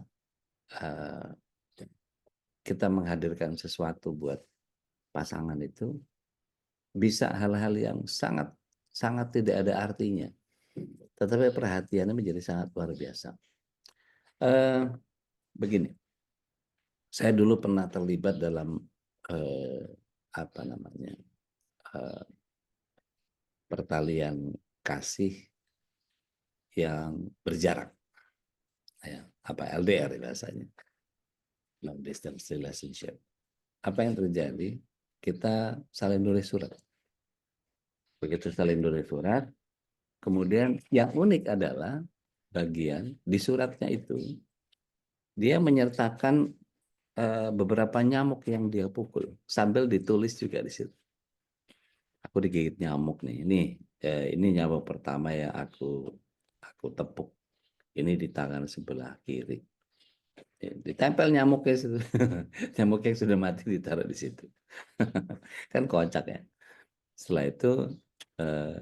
kita menghadirkan sesuatu buat pasangan itu bisa hal-hal yang sangat sangat tidak ada artinya, tetapi perhatiannya menjadi sangat luar biasa. Begini, saya dulu pernah terlibat dalam apa namanya pertalian kasih yang berjarak, ya, apa LDR bahasanya, long distance relationship. Apa yang terjadi? Kita saling nulis surat. Begitu saling nulis surat, kemudian yang unik adalah bagian di suratnya itu dia menyertakan beberapa nyamuk yang dia pukul sambil ditulis juga di situ. Aku digigit nyamuk nih. Ini nyamuk pertama yang aku tepuk. Ini di tangan sebelah kiri. Ditempel nyamuknya situ. Nyamuk yang sudah mati ditaruh di situ. Kan kocak ya. Setelah itu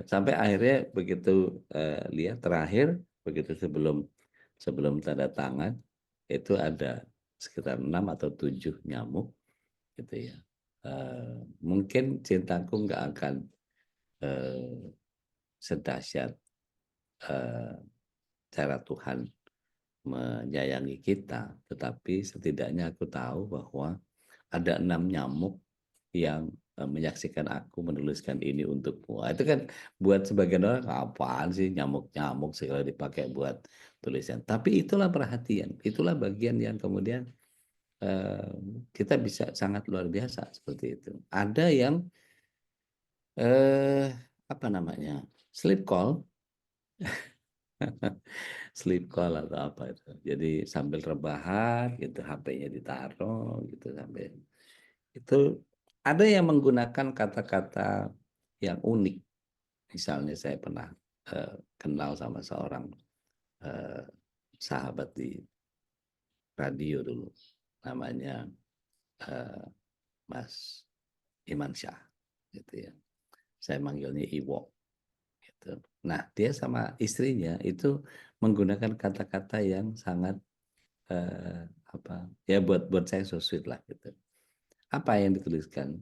sampai akhirnya begitu lihat terakhir, begitu sebelum tanda tangan itu ada sekitar 6 atau 7 nyamuk gitu ya. Mungkin cintaku nggak akan sedahsyat cara Tuhan menyayangi kita, tetapi setidaknya aku tahu bahwa ada 6 nyamuk yang menyaksikan aku menuliskan ini untukmu. Itu kan buat sebagian orang apaan sih nyamuk-nyamuk segala dipakai buat tulisan. Tapi itulah perhatian, itulah bagian yang kemudian kita bisa sangat luar biasa seperti itu. Ada yang apa namanya, sleep call, sleep call atau apa itu. Jadi sambil rebahan gitu, HP-nya ditaruh gitu sampai itu. Ada yang menggunakan kata-kata yang unik. Misalnya saya pernah kenal sama seorang sahabat di radio dulu, namanya Mas Iman Syah, gitu ya. Saya manggilnya Iwo. Gitu. Nah, dia sama istrinya itu menggunakan kata-kata yang sangat apa ya buat saya so sweet lah gitu. Apa yang dituliskan?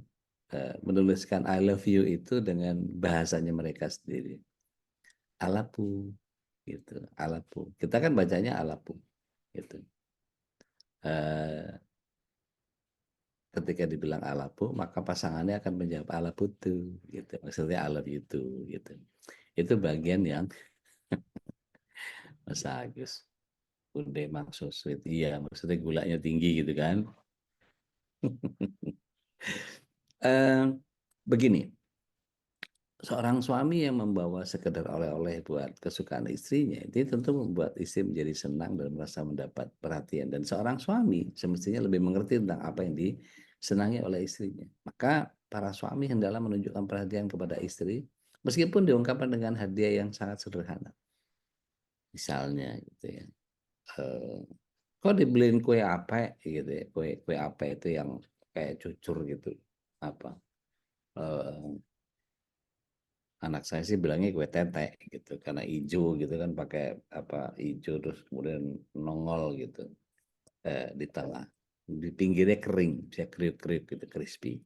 Menuliskan I love you itu dengan bahasanya mereka sendiri. Alapu, gitu. Alapu. Kita kan bacanya alapu, gitu. Ketika dibilang alapu, maka pasangannya akan menjawab alapu tuh, gitu. Maksudnya I love you too, gitu. Itu bagian yang Mas Agus. Udah emang so sweet. Iya, maksudnya gulanya tinggi gitu kan. Begini, seorang suami yang membawa sekedar oleh-oleh buat kesukaan istrinya, itu tentu membuat istri menjadi senang dan merasa mendapat perhatian. Dan seorang suami semestinya lebih mengerti tentang apa yang disenangi oleh istrinya. Maka para suami hendaklah menunjukkan perhatian kepada istri, meskipun diungkapkan dengan hadiah yang sangat sederhana. Misalnya gitu ya. Kok dibeliin kue apa gitu ya, kue apa itu yang kayak cucur gitu, apa anak saya sih bilangnya kue tete gitu karena hijau gitu kan, pakai apa hijau terus kemudian nongol gitu di tengah. di pinggirnya kering, bisa kriuk-kriuk gitu, crispy.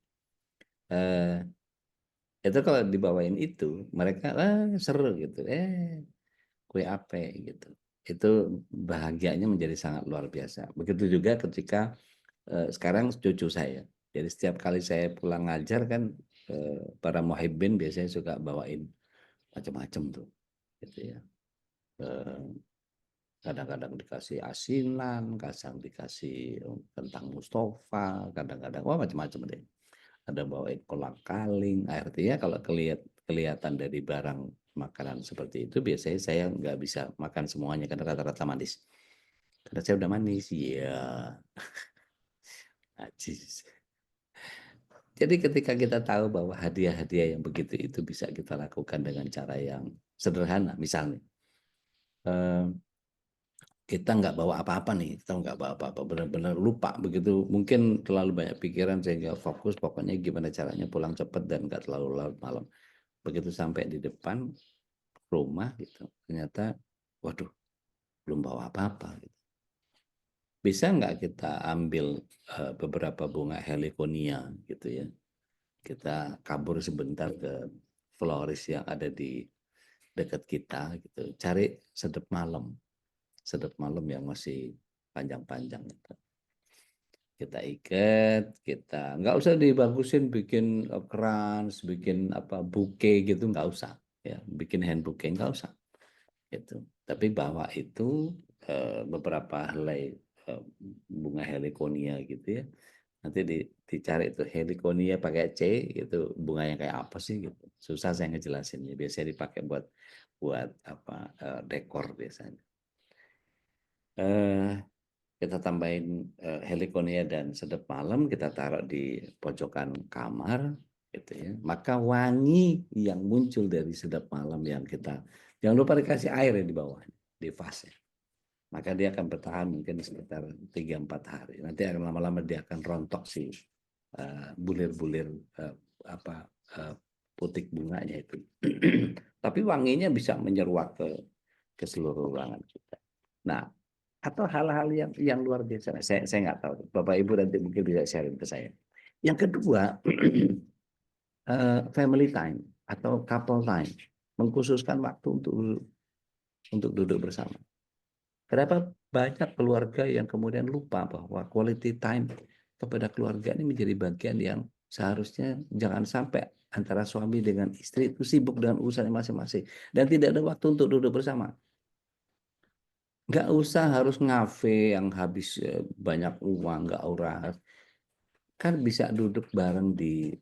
Itu kalau dibawain itu, mereka seru gitu, kue apa gitu. Itu bahagianya menjadi sangat luar biasa. Begitu juga ketika sekarang cucu saya. Jadi setiap kali saya pulang ngajar kan para muhibbin biasanya suka bawain macam-macam tuh, gitu ya. Kadang-kadang dikasih asinan, kadang dikasih tentang Mustafa, kadang-kadang wah macam-macam deh. Ada bawain kolang-kaling, artinya kalau kelihatan dari barang makanan seperti itu biasanya saya nggak bisa makan semuanya karena rata-rata manis. Karena saya udah manis, iya. Najis. Jadi ketika kita tahu bahwa hadiah-hadiah yang begitu itu bisa kita lakukan dengan cara yang sederhana, misalnya kita nggak bawa apa-apa nih, kita nggak bawa apa-apa, benar-benar lupa begitu, mungkin terlalu banyak pikiran sehingga fokus, pokoknya gimana caranya pulang cepat dan nggak terlalu larut malam. Begitu sampai di depan rumah gitu, ternyata, waduh, belum bawa apa-apa. Gitu. Bisa nggak kita ambil beberapa bunga heliconia gitu ya, kita kabur sebentar ke floris yang ada di dekat kita gitu, cari sedep malam yang masih panjang-panjang gitu. Kita ikat, kita nggak usah dibagusin bikin krans, bikin apa bouquet gitu, nggak usah ya, bikin hand bouquet nggak usah gitu. Tapi bawa itu beberapa helai bunga heliconia gitu ya. Nanti dicari itu heliconia pakai C itu bunganya kayak apa sih gitu. Susah saya ngejelasinnya. Biasanya dipakai buat apa dekor biasanya. Kita tambahin heliconia dan sedep malam, kita taruh di pojokan kamar gitu ya. Maka wangi yang muncul dari sedep malam yang kita, jangan lupa dikasih air ya di bawah di vasnya. Maka dia akan bertahan mungkin sekitar 3-4 hari. Nanti akan lama-lama dia akan rontok si bulir-bulir apa putik bunganya itu. Tapi wanginya bisa menyeruak ke seluruh ruangan kita. Nah, atau hal-hal yang luar biasa. Saya nggak tahu. Bapak Ibu nanti mungkin bisa sharing ke saya. Yang kedua, family time atau couple time, mengkhususkan waktu untuk duduk bersama. Kenapa banyak keluarga yang kemudian lupa bahwa quality time kepada keluarga ini menjadi bagian yang seharusnya jangan sampai antara suami dengan istri itu sibuk dengan urusan masing-masing dan tidak ada waktu untuk duduk bersama. Nggak usah harus ngafe yang habis banyak uang, nggak urah. Kan bisa duduk bareng di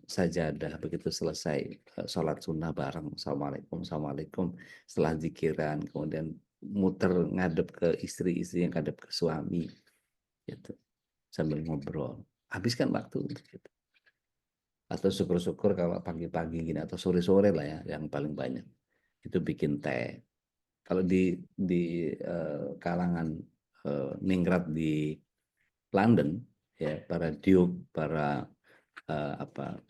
sajadah begitu selesai sholat sunnah bareng. Assalamualaikum. Setelah zikiran, kemudian muter ngadep ke istri yang ngadep ke suami. Gitu. Sambil ngobrol. Habiskan waktu untuk itu. Atau syukur-syukur kalau pagi-pagi gini atau sore-sore lah ya yang paling banyak. Itu bikin teh. Kalau di kalangan ningrat di London ya para duke, para apa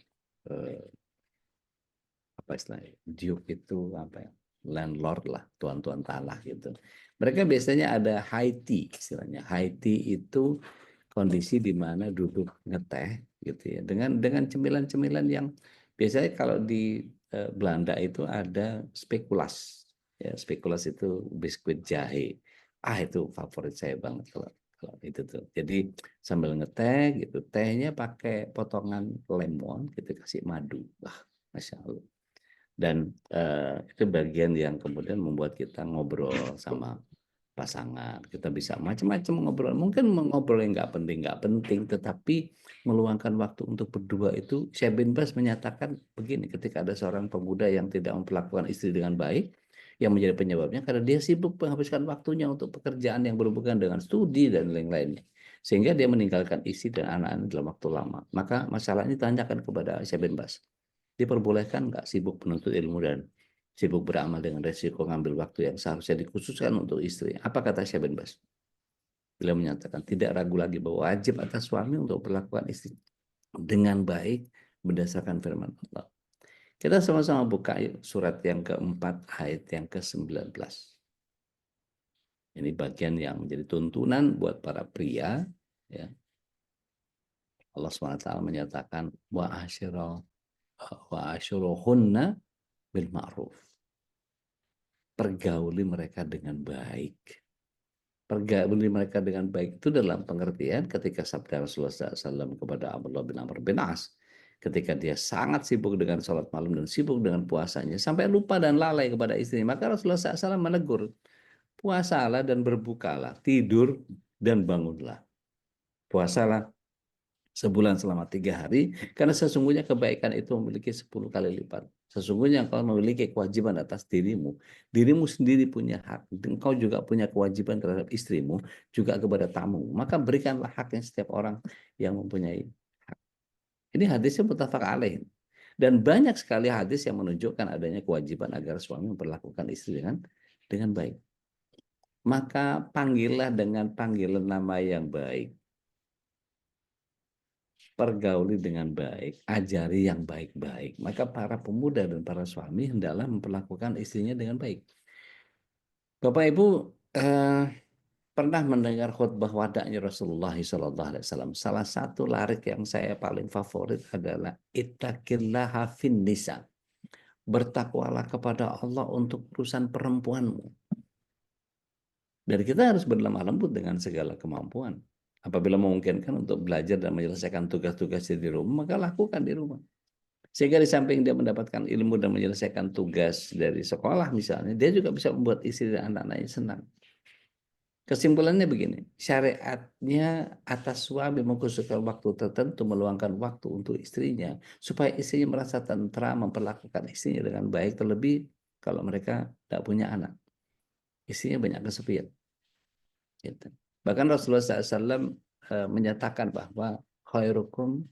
istilahnya duke itu apa ya landlord lah, tuan-tuan tanah gitu. Mereka biasanya ada high tea istilahnya. High tea itu kondisi di mana duduk ngeteh gitu ya dengan cemilan-cemilan yang biasanya kalau di Belanda itu ada spekulas. Ya, spekulas itu biskuit jahe. Itu favorit saya banget kalau itu tuh. Jadi sambil ngeteh gitu, tehnya pakai potongan lemon, gitu kasih madu. Wah, Masya Allah. Dan itu bagian yang kemudian membuat kita ngobrol sama pasangan. Kita bisa macam-macam ngobrol. Mungkin ngobrol yang nggak penting, tetapi meluangkan waktu untuk berdua itu. Syekh bin Baz menyatakan begini, ketika ada seorang pemuda yang tidak memperlakukan istri dengan baik, yang menjadi penyebabnya karena dia sibuk menghabiskan waktunya untuk pekerjaan yang berhubungan dengan studi dan lain-lainnya. Sehingga dia meninggalkan istri dan anak-anak dalam waktu lama. Maka masalah ini tanyakan kepada Syekh bin Baz. Diperbolehkan nggak sibuk menuntut ilmu dan sibuk beramal dengan resiko ngambil waktu yang seharusnya dikhususkan untuk istri? Apa kata Syekh bin Baz? Beliau menyatakan tidak ragu lagi bahwa wajib atas suami untuk perlakuan istri dengan baik berdasarkan firman Allah. Kita sama-sama buka yuk surat yang keempat ayat yang ke-19. Ini bagian yang menjadi tuntunan buat para pria ya. Allah SWT menyatakan wa ashiruhunna bil ma'ruf. Pergauli mereka dengan baik. Pergauli mereka dengan baik itu dalam pengertian ketika sabda Rasulullah SAW kepada Abdullah bin Amr bin As, ketika dia sangat sibuk dengan sholat malam dan sibuk dengan puasanya sampai lupa dan lalai kepada istrinya, maka Rasulullah SAW menegur, puasalah dan berbukalah, tidur dan bangunlah. Puasalah sebulan selama 3 hari, karena sesungguhnya kebaikan itu memiliki 10 kali lipat. Sesungguhnya engkau memiliki kewajiban atas dirimu. Dirimu sendiri punya hak. Engkau juga punya kewajiban terhadap istrimu, juga kepada tamu. Maka berikanlah haknya setiap orang yang mempunyai hak. Ini hadisnya muttafaq alaih. Dan banyak sekali hadis yang menunjukkan adanya kewajiban agar suami memperlakukan istri dengan baik. Maka panggillah dengan panggilan nama yang baik. Pergauli dengan baik, ajari yang baik-baik. Maka para pemuda dan para suami hendaklah memperlakukan istrinya dengan baik. Bapak Ibu pernah mendengar khutbah wada'nya Rasulullah SAW. Salah satu larik yang saya paling favorit adalah ittaqillaha fin nisa. Bertakwalah kepada Allah untuk urusan perempuanmu. Dan kita harus berlemah lembut dengan segala kemampuan. Apabila memungkinkan untuk belajar dan menyelesaikan tugas-tugas di rumah, maka lakukan di rumah. Sehingga di samping dia mendapatkan ilmu dan menyelesaikan tugas dari sekolah misalnya, dia juga bisa membuat istri dan anak-anaknya senang. Kesimpulannya begini, syariatnya atas suami mengkhususkan waktu tertentu, meluangkan waktu untuk istrinya, supaya istrinya merasa tentram, memperlakukan istrinya dengan baik, terlebih kalau mereka tidak punya anak. Istrinya banyak kesepian. Gitu. Bahkan Rasulullah SAW menyatakan bahwa khairukum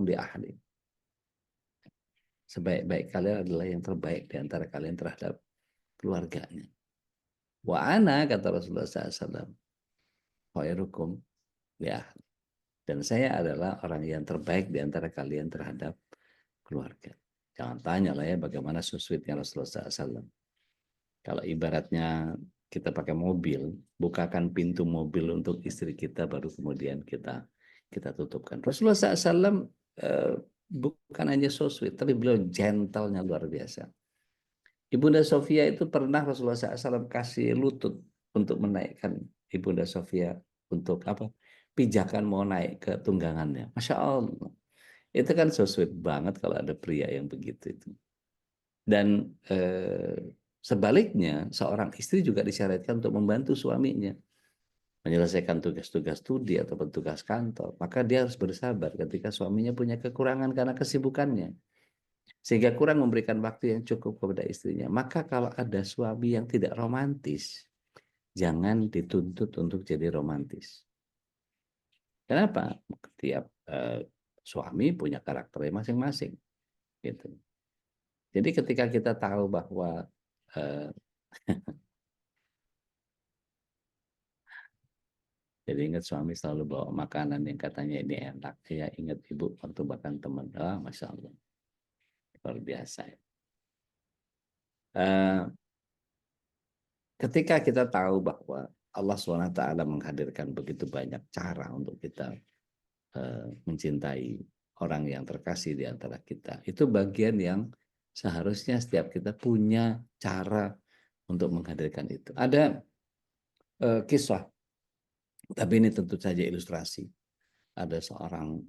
di ahli. Sebaik-baik kalian adalah yang terbaik di antara kalian terhadap keluarganya. Wa ana, kata Rasulullah SAW, khairukum li ahli. Dan saya adalah orang yang terbaik di antara kalian terhadap keluarga. Jangan tanya lah ya bagaimana so-sweetnya Rasulullah SAW. Kalau ibaratnya kita pakai mobil, bukakan pintu mobil untuk istri kita, baru kemudian kita tutupkan. Rasulullah SAW bukan hanya so sweet, tapi beliau gentle-nya luar biasa. Ibunda Sofia itu pernah Rasulullah SAW kasih lutut untuk menaikkan Ibunda Sofia untuk apa? Pijakan mau naik ke tunggangannya. Masya Allah. Itu kan so sweet banget kalau ada pria yang begitu itu. Dan sebaliknya, seorang istri juga disyariatkan untuk membantu suaminya menyelesaikan tugas-tugas studi atau tugas kantor. Maka dia harus bersabar ketika suaminya punya kekurangan karena kesibukannya, sehingga kurang memberikan waktu yang cukup kepada istrinya. Maka kalau ada suami yang tidak romantis, jangan dituntut untuk jadi romantis. Kenapa? Tiap suami punya karakternya masing-masing. Gitu. Jadi ketika kita tahu bahwa jadi ingat suami selalu bawa makanan yang katanya ini enak. Ya ingat ibu waktu makan teman. Masya Allah. Luar biasa. Ketika kita tahu bahwa Allah SWT menghadirkan begitu banyak cara untuk kita mencintai orang yang terkasih di antara kita. Itu bagian yang seharusnya setiap kita punya cara untuk menghadirkan itu. Ada kisah, tapi ini tentu saja ilustrasi. Ada seorang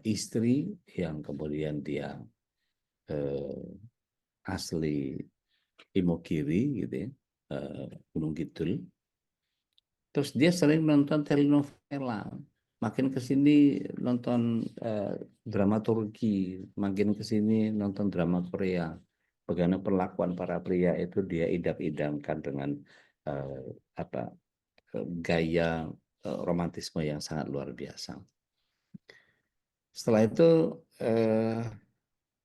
istri yang kemudian dia asli Imokiri gitu ya, Gunung Kidul. Terus dia sering menonton telenovela. Makin ke sini nonton drama Turki, makin ke sini nonton drama Korea. Bagaimana perlakuan para pria itu dia idam-idamkan dengan gaya romantisme yang sangat luar biasa. Setelah itu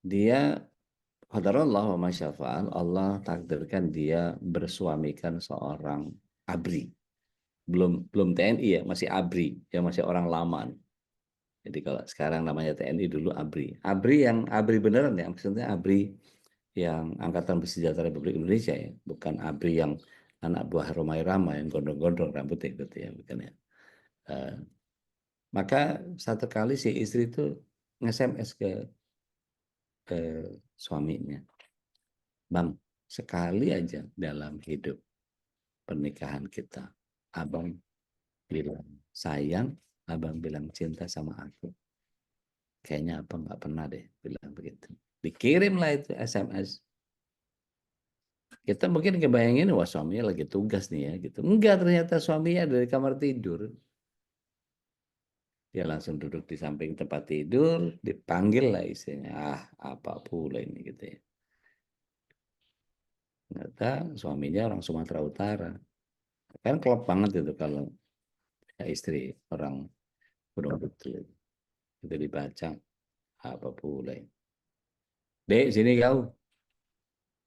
dia qadarallah wa masyafa'al, Allah takdirkan dia bersuamikan seorang ABRI. Belum TNI ya, masih ABRI, ya masih orang lama. Jadi kalau sekarang namanya TNI, dulu ABRI. ABRI yang ABRI beneran ya, maksudnya ABRI yang Angkatan Bersenjata Republik Indonesia ya, bukan ABRI yang anak buah Romai Rama yang gondrong-gondrong rambutnya gitu ya, bukan ya. Maka satu kali si istri itu nge-SMS ke suaminya, Bang, sekali aja dalam hidup pernikahan kita, abang bilang sayang, abang bilang cinta sama aku. Kayaknya abang nggak pernah deh bilang begitu. Dikirimlah itu SMS. Kita mungkin kebayangin, wah suaminya lagi tugas nih ya gitu. Enggak, ternyata suaminya ada di kamar tidur. Dia langsung duduk di samping tempat tidur, dipanggil lah istrinya. Ah, apa pula ini gitu ya. Ternyata suaminya orang Sumatera Utara. Kan klop banget itu kalau ya istri orang Gunung Kidul. Itu dibaca, apa pula ini. Dek, sini kau.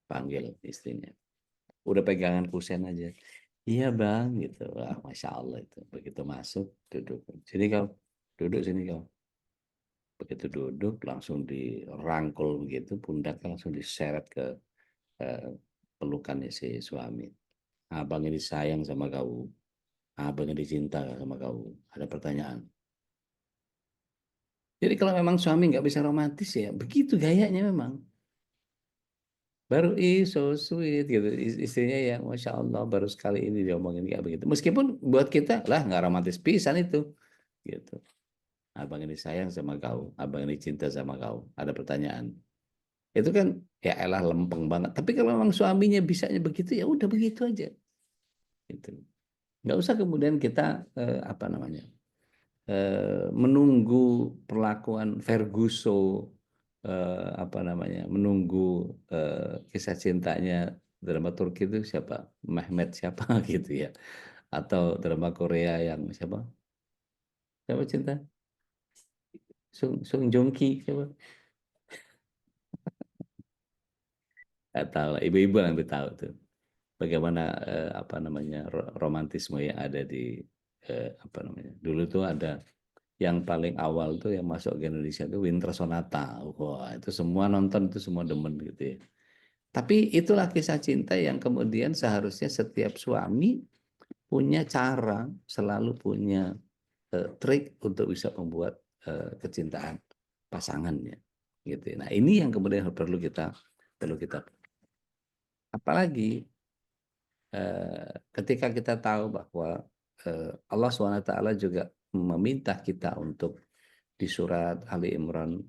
Panggil istrinya. Udah pegangan kusen aja. Iya bang, gitu. Wah, Masya Allah itu. Begitu masuk, duduk. Sini kau. Duduk sini kau. Begitu duduk, langsung dirangkul begitu. Pundaknya langsung diseret ke eh, pelukannya si suami. Abang ini sayang sama kau. Abang ini cinta sama kau. Ada pertanyaan. Jadi kalau memang suami nggak bisa romantis ya, begitu gayanya memang. Baru so sweet gitu. Istrinya ya, Masya Allah, baru sekali ini diomongin kayak begitu. Meskipun buat kita, lah nggak romantis pisan itu. Gitu. Abang ini sayang sama kau. Abang ini cinta sama kau. Ada pertanyaan. Itu kan, ya elah lempeng banget. Tapi kalau memang suaminya bisanya begitu, ya udah begitu aja. Gitu. Nggak usah kemudian kita apa namanya menunggu perlakuan Ferguso, apa namanya menunggu kisah cintanya drama Turki itu siapa, Mehmet siapa gitu ya, atau drama Korea yang siapa siapa cinta Sung Joong Ki siapa, nggak tahu lah, ibu-ibu yang lebih tahu tuh bagaimana apa namanya romantisme yang ada di apa namanya dulu tuh ada. Yang paling awal tuh yang masuk ke Indonesia itu Winter Sonata. Wah, itu semua nonton, itu semua demen gitu ya. Tapi itulah kisah cinta yang kemudian seharusnya setiap suami punya cara, selalu punya trik untuk bisa membuat kecintaan pasangannya. Gitu. Nah, ini yang kemudian perlu kita apalagi ketika kita tahu bahwa Allah SWT juga meminta kita untuk di surat Ali Imran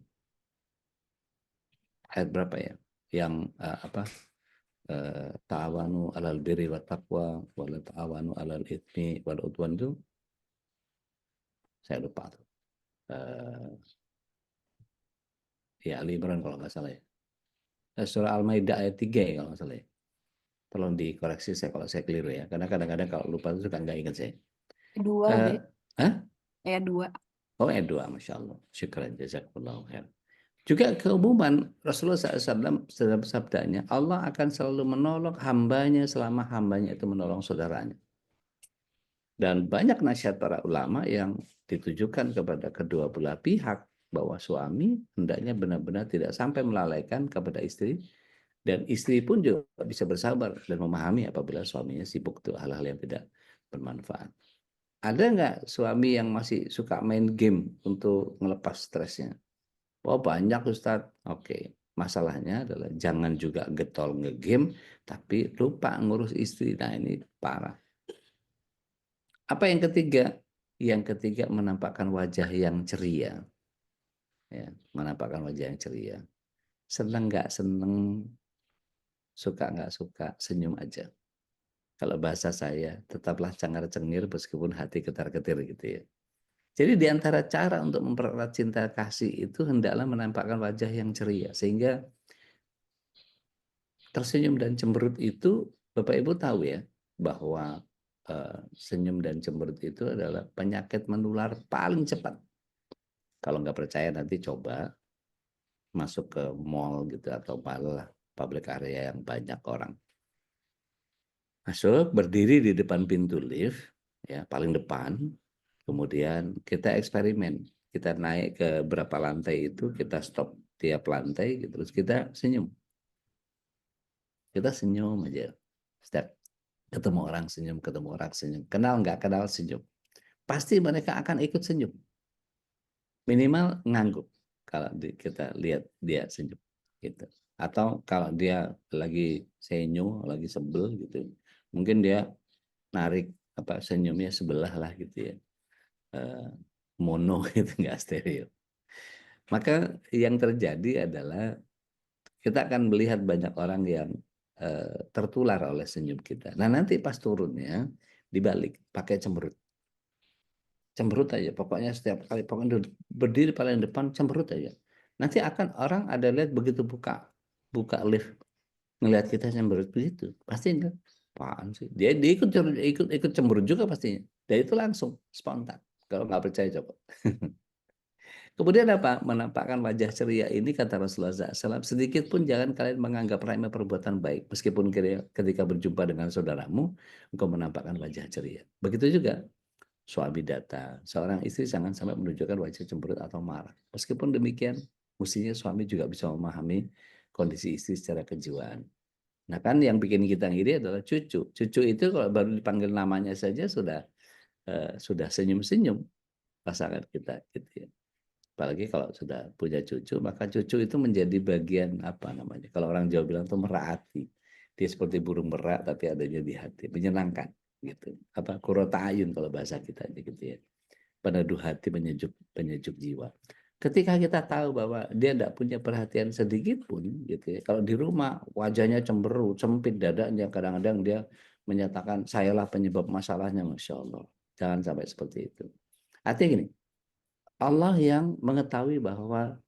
ayat berapa ya? Yang apa? Ta'awanu alal birri wa taqwa wa la ta'awanu alal itsmi wal udwan itu saya lupa tuh. Ya Ali Imran kalau nggak salah ya. Surah Al-Maidah ayat 3 ya kalau nggak salah ya. Tolong dikoreksi saya kalau saya keliru ya. Karena kadang-kadang kalau lupa itu suka nggak ingat saya. Dua, Eh, Dek. Hah? Ya, dua. Oh, ayat 2, Masya Allah. Syukran, jazakallahu khair. Juga keumuman Rasulullah SAW dalam sabdanya, Allah akan selalu menolong hambanya selama hambanya itu menolong saudaranya. Dan banyak nasihat para ulama yang ditujukan kepada kedua belah pihak bahwa suami hendaknya benar-benar tidak sampai melalaikan kepada istri, dan istri pun juga bisa bersabar dan memahami apabila suaminya sibuk tuh hal-hal yang tidak bermanfaat. Ada nggak suami yang masih suka main game untuk melepas stresnya? Oh banyak Ustadz. Oke. Masalahnya adalah jangan juga getol ngegame tapi lupa ngurus istri. Nah ini parah. Apa yang ketiga? Yang ketiga menampakkan wajah yang ceria. Ya, menampakkan wajah yang ceria. Seneng nggak seneng, suka nggak suka, senyum aja. Kalau bahasa saya, tetaplah cengar-cengir meskipun hati ketar-ketir gitu ya. Jadi di antara cara untuk mempererat cinta kasih itu hendaklah menampakkan wajah yang ceria. Sehingga tersenyum dan cemberut itu, Bapak Ibu tahu ya, bahwa senyum dan cemberut itu adalah penyakit menular paling cepat. Kalau nggak percaya nanti coba masuk ke mall gitu atau malah public area yang banyak orang. Masuk, berdiri di depan pintu lift, ya paling depan, kemudian kita eksperimen. Kita naik ke berapa lantai itu, kita stop tiap lantai, gitu. Terus kita senyum. Kita senyum aja. Setiap ketemu orang senyum, kenal nggak kenal senyum. Pasti mereka akan ikut senyum. minimal ngangguk kalau kita lihat dia senyum gitu. Atau kalau dia lagi senyum, lagi sebel gitu, mungkin dia narik senyumnya sebelah lah gitu ya, mono gitu, nggak stereo. Maka yang terjadi adalah kita akan melihat banyak orang yang tertular oleh senyum kita. Nah nanti pas turunnya dibalik pakai cemberut. Cemberut aja, pokoknya setiap kali pokoknya berdiri paling depan cemberut aja. Nanti akan orang ada lihat begitu buka lift ngelihat kita cemberut begitu, pasti kan, apaan sih? Dia ikut cemberut juga pastinya. Dan itu langsung spontan. Kalau nggak percaya coba. Kemudian apa? Menampakkan wajah ceria ini kata Rasulullah SAW, sedikit pun jangan kalian menganggap remeh perbuatan baik. Meskipun ketika berjumpa dengan saudaramu, engkau menampakkan wajah ceria. Begitu juga suami datang, seorang istri jangan sampai menunjukkan wajah cemberut atau marah. Meskipun demikian, mestinya suami juga bisa memahami kondisi istri secara kejiwaan. Nah kan yang bikin kita ngiri adalah cucu. Cucu itu kalau baru dipanggil namanya saja sudah senyum-senyum pasangan kita gitu ya. Apalagi kalau sudah punya cucu, maka cucu itu menjadi bagian apa namanya? Kalau orang Jawa bilang itu meraati. Dia seperti burung merak tapi adanya di hati, menyenangkan gitu. Qurrata ayun kalau bahasa kita gitu ya. Peneduh hati, penyejuk jiwa. Ketika kita tahu bahwa dia tidak punya perhatian sedikit pun gitu ya. Kalau di rumah wajahnya cemberut, sempit dadanya, kadang-kadang dia menyatakan sayalah penyebab masalahnya, Masya Allah. Jangan sampai seperti itu. Artinya gini, Allah yang mengetahui bahwa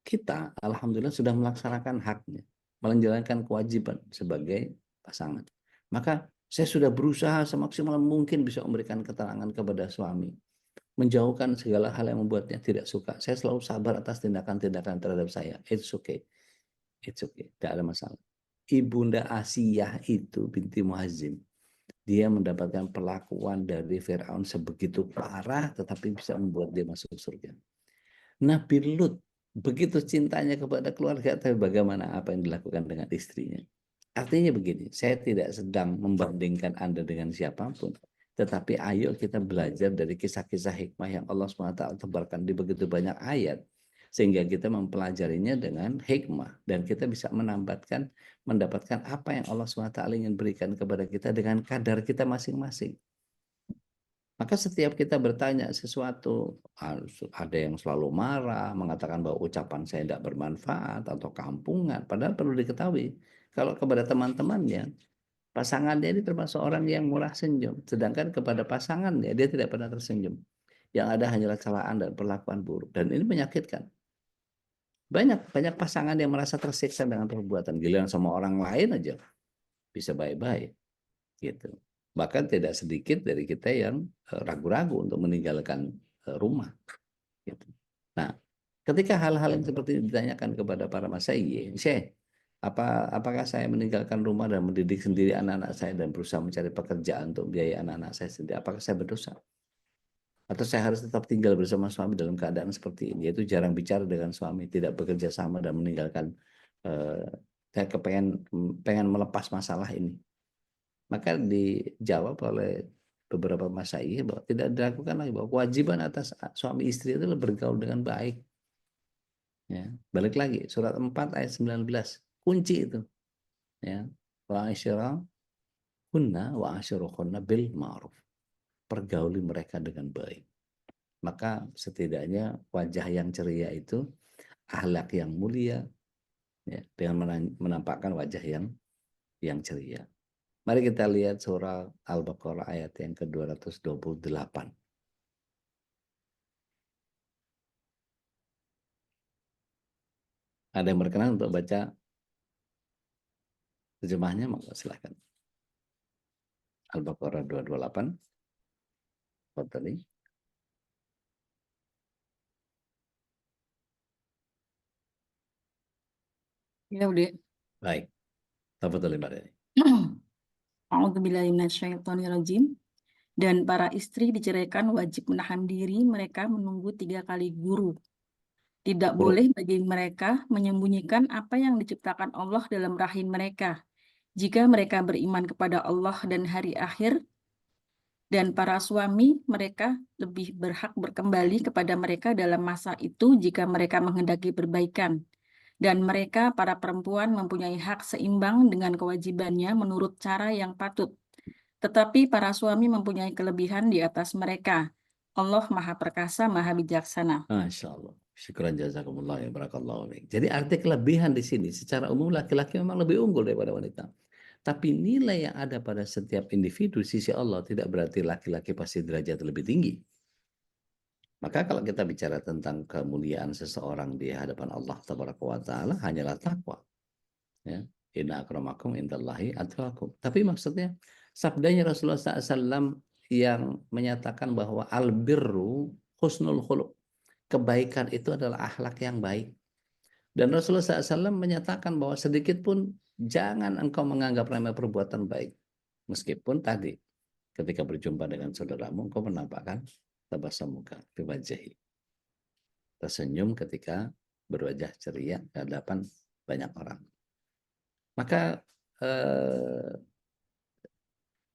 kita alhamdulillah sudah melaksanakan haknya, menjalankan kewajiban sebagai pasangan. Maka saya sudah berusaha semaksimal mungkin bisa memberikan keterangan kepada suami, menjauhkan segala hal yang membuatnya tidak suka. Saya selalu sabar atas tindakan-tindakan terhadap saya. It's okay. It's okay. Tidak ada masalah. Ibunda Asiyah itu binti Muhazzim, dia mendapatkan perlakuan dari Firaun sebegitu parah tetapi bisa membuat dia masuk surga. Nabi Lut begitu cintanya kepada keluarga, tapi bagaimana apa yang dilakukan dengan istrinya. Artinya begini, saya tidak sedang membandingkan Anda dengan siapapun, tetapi ayo kita belajar dari kisah-kisah hikmah yang Allah SWT tebarkan di begitu banyak ayat, sehingga kita mempelajarinya dengan hikmah, dan kita bisa mendapatkan apa yang Allah SWT ingin berikan kepada kita dengan kadar kita masing-masing. Maka setiap kita bertanya sesuatu, ada yang selalu marah, mengatakan bahwa ucapan saya tidak bermanfaat atau kampungan. Padahal perlu diketahui, kalau kepada teman-temannya, pasangannya ini termasuk orang yang murah senyum. Sedangkan kepada pasangannya, dia tidak pernah tersenyum. Yang ada hanyalah celaan dan perlakuan buruk. Dan ini menyakitkan. Banyak pasangan yang merasa tersiksa dengan perbuatan. Giliran sama orang lain aja bisa baik-baik. Gitu. Bahkan tidak sedikit dari kita yang ragu-ragu untuk meninggalkan rumah. Gitu. Nah, ketika hal-hal yang seperti ini ditanyakan kepada para masyayikh, Syekh, apakah saya meninggalkan rumah dan mendidik sendiri anak-anak saya dan berusaha mencari pekerjaan untuk biaya anak-anak saya sendiri, apakah saya berdosa? Atau saya harus tetap tinggal bersama suami dalam keadaan seperti ini, yaitu jarang bicara dengan suami, tidak bekerja sama dan meninggalkan, saya pengen melepas masalah ini. Maka dijawab oleh beberapa masyayikh bahwa tidak dilakukan lagi, bahwa kewajiban atas suami istri itu bergaul dengan baik. Ya, balik lagi surat 4 ayat 19, kunci itu. Ya, wa asyirahunna wa asyiruhunna bil ma'ruf. Pergauli mereka dengan baik. Maka setidaknya wajah yang ceria itu akhlak yang mulia, ya, dengan menampakkan wajah yang ceria. Mari kita lihat surah Al-Baqarah ayat yang ke-228. Ada yang berkenan untuk baca terjemahnya? Monggo silakan. Al-Baqarah 228. Tadi. Ya, udah. Baik. Tafadhol Mbak Deni. A'udzubillahiminasyaitonirrajim. Dan para istri diceraikan wajib menahan diri mereka menunggu 3 kali guru. Tidak Buruk. boleh bagi mereka menyembunyikan apa yang diciptakan Allah dalam rahim mereka. Jika mereka beriman kepada Allah dan hari akhir, Dan para suami mereka lebih berhak berkembali kepada mereka dalam masa itu jika mereka menghendaki perbaikan. Dan mereka, para perempuan, mempunyai hak seimbang dengan kewajibannya menurut cara yang patut. Tetapi para suami mempunyai kelebihan di atas mereka. Allah Maha Perkasa, Maha Bijaksana. Masya Allah. Syukran jazakumullah ya barakallahu fiik. Jadi arti kelebihan di sini secara umum laki-laki memang lebih unggul daripada wanita. Tapi nilai yang ada pada setiap individu sisi Allah tidak berarti laki-laki pasti derajat lebih tinggi. Maka kalau kita bicara tentang kemuliaan seseorang di hadapan Allah Tabaraka wa Ta'ala hanyalah takwa. Ya. Inna akramakum indallahi atqakum. Tapi maksudnya sabdanya Rasulullah SAW yang menyatakan bahwa albirru husnul khuluq. Kebaikan itu adalah akhlak yang baik. Dan Rasulullah SAW menyatakan bahwa sedikit pun jangan engkau menganggap remeh perbuatan baik. Meskipun tadi ketika berjumpa dengan saudaramu engkau menampakkan tabasamuka fi wajhi. Tersenyum ketika berwajah ceria di hadapan banyak orang. Maka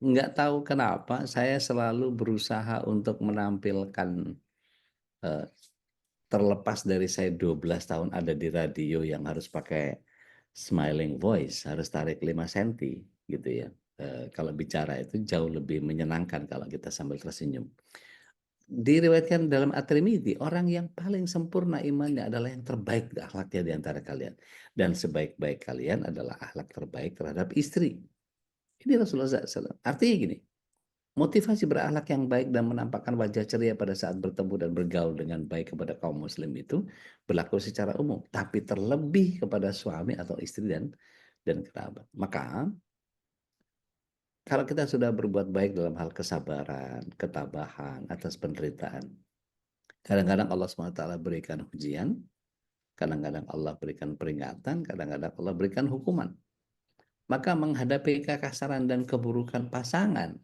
nggak tahu kenapa saya selalu berusaha untuk menampilkan terlepas dari saya 12 tahun ada di radio yang harus pakai smiling voice, harus tarik 5 cm gitu ya. Kalau bicara itu jauh lebih menyenangkan kalau kita sambil tersenyum. Diriwayatkan dalam At-Tirmidzi, orang yang paling sempurna imannya adalah yang terbaik akhlaknya di antara kalian. Dan sebaik-baik kalian adalah akhlak terbaik terhadap istri. Ini Rasulullah SAW. Artinya gini, motivasi berakhlak yang baik dan menampakkan wajah ceria pada saat bertemu dan bergaul dengan baik kepada kaum muslim itu berlaku secara umum. Tapi terlebih kepada suami atau istri dan kerabat. Maka kalau kita sudah berbuat baik dalam hal kesabaran, ketabahan atas penderitaan, kadang-kadang Allah SWT berikan ujian, kadang-kadang Allah berikan peringatan, kadang-kadang Allah berikan hukuman. Maka menghadapi kekasaran dan keburukan pasangan,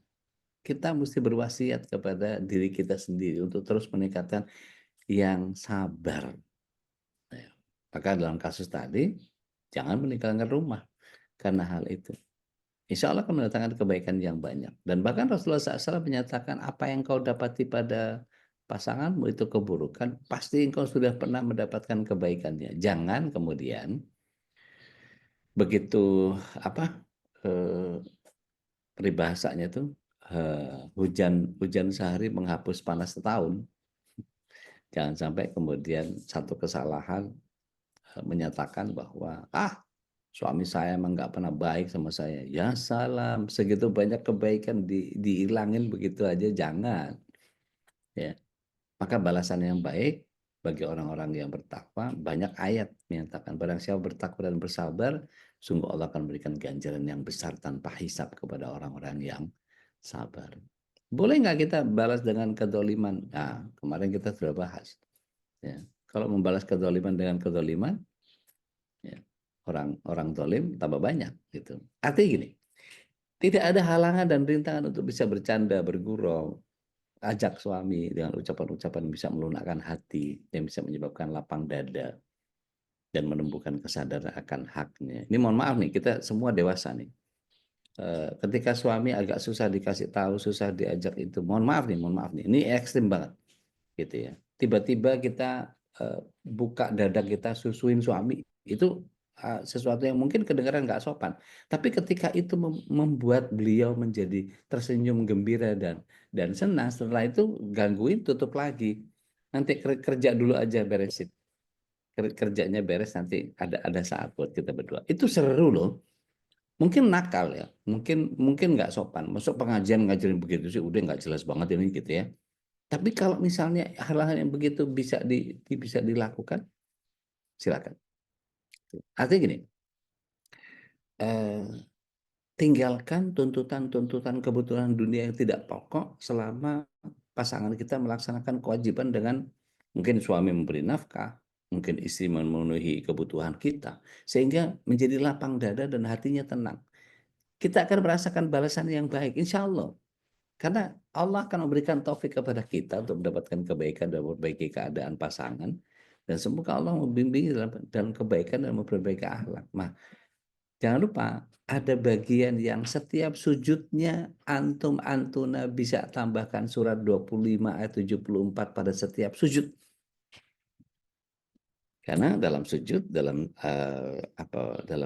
kita mesti berwasiat kepada diri kita sendiri untuk terus meningkatkan yang sabar. Maka dalam kasus tadi, jangan meninggalkan rumah karena hal itu. Insya Allah akan mendatangkan kebaikan yang banyak. Dan bahkan Rasulullah SAW menyatakan apa yang kau dapati pada pasanganmu itu keburukan, pasti engkau sudah pernah mendapatkan kebaikannya. Jangan kemudian begitu peribahasanya itu hujan sehari menghapus panas setahun. Jangan sampai kemudian satu kesalahan menyatakan bahwa suami saya emang nggak pernah baik sama saya. Ya salam, segitu banyak kebaikan dihilangin begitu aja, jangan. Ya. Maka balasan yang baik bagi orang-orang yang bertakwa, banyak ayat menyatakan barang siapa bertakwa dan bersabar, sungguh Allah akan memberikan ganjaran yang besar tanpa hisab kepada orang-orang yang sabar. Boleh nggak kita balas dengan kedoliman? Nah, kemarin kita sudah bahas. Ya. Kalau membalas kedoliman dengan kedoliman, ya, orang dolim tambah banyak gitu. Artinya gini, tidak ada halangan dan rintangan untuk bisa bercanda, bergurau, ajak suami dengan ucapan-ucapan yang bisa melunakkan hati, yang bisa menyebabkan lapang dada dan menumbuhkan kesadaran akan haknya. Ini mohon maaf nih, kita semua dewasa nih. Ketika suami agak susah dikasih tahu, susah diajak itu, mohon maaf nih, ini ekstrim banget, gitu ya. Tiba-tiba kita buka dada kita susuin suami, itu sesuatu yang mungkin kedengaran nggak sopan. Tapi ketika itu membuat beliau menjadi tersenyum gembira dan senang, setelah itu gangguin, tutup lagi. Nanti kerja dulu aja, beresin. Kerjanya beres, nanti ada saat buat kita berdua. Itu seru loh. Mungkin nakal ya, mungkin nggak sopan. Masuk pengajian ngajarin begitu sih, udah nggak jelas banget ini gitu ya. Tapi kalau misalnya hal-hal yang begitu bisa dilakukan, silakan. Artinya gini, tinggalkan tuntutan-tuntutan kebutuhan dunia yang tidak pokok selama pasangan kita melaksanakan kewajiban dengan mungkin suami memberi nafkah, mungkin istri memenuhi kebutuhan kita, sehingga menjadi lapang dada dan hatinya tenang. Kita akan merasakan balasan yang baik, insya Allah. Karena Allah akan memberikan taufik kepada kita untuk mendapatkan kebaikan dan memperbaiki keadaan pasangan. Dan semoga Allah membimbing dalam kebaikan dan memperbaiki akhlak. Nah, jangan lupa, ada bagian yang setiap sujudnya antuna bisa tambahkan surat 25 ayat 74 pada setiap sujud. Karena dalam sujud, dalam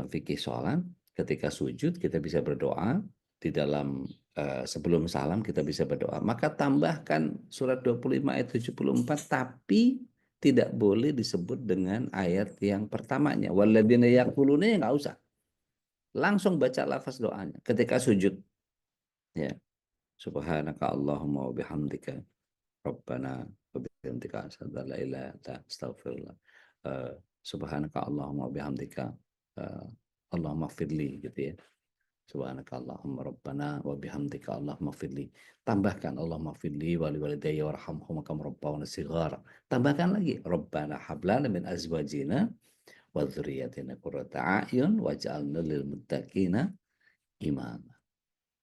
fikih sholat, ketika sujud kita bisa berdoa, di dalam sebelum salam kita bisa berdoa. Maka tambahkan surat 25 ayat 74, tapi tidak boleh disebut dengan ayat yang pertamanya. Walladzina yaquluna, ya nggak usah. Langsung baca lafaz doanya ketika sujud. Ya. Subhanaka Allahumma wa bihamdika Rabbana wa bihamdika asyhadu an la ilaha illa anta astaghfirullah. Subhanaka Allahumma wa bihamdika Allahumma firli, gitu ya. Subhanaka Allahumma Rabbana wa bihamdika Allahumma firli. Tambahkan Allahumma firli wa liwalidayya warhamhum kama rabbawna shighara. Tambahkan lagi Rabbana hab lana min azwajina wa dzurriyyatina qurrata a'yun waj'alna lil muttaqina imama.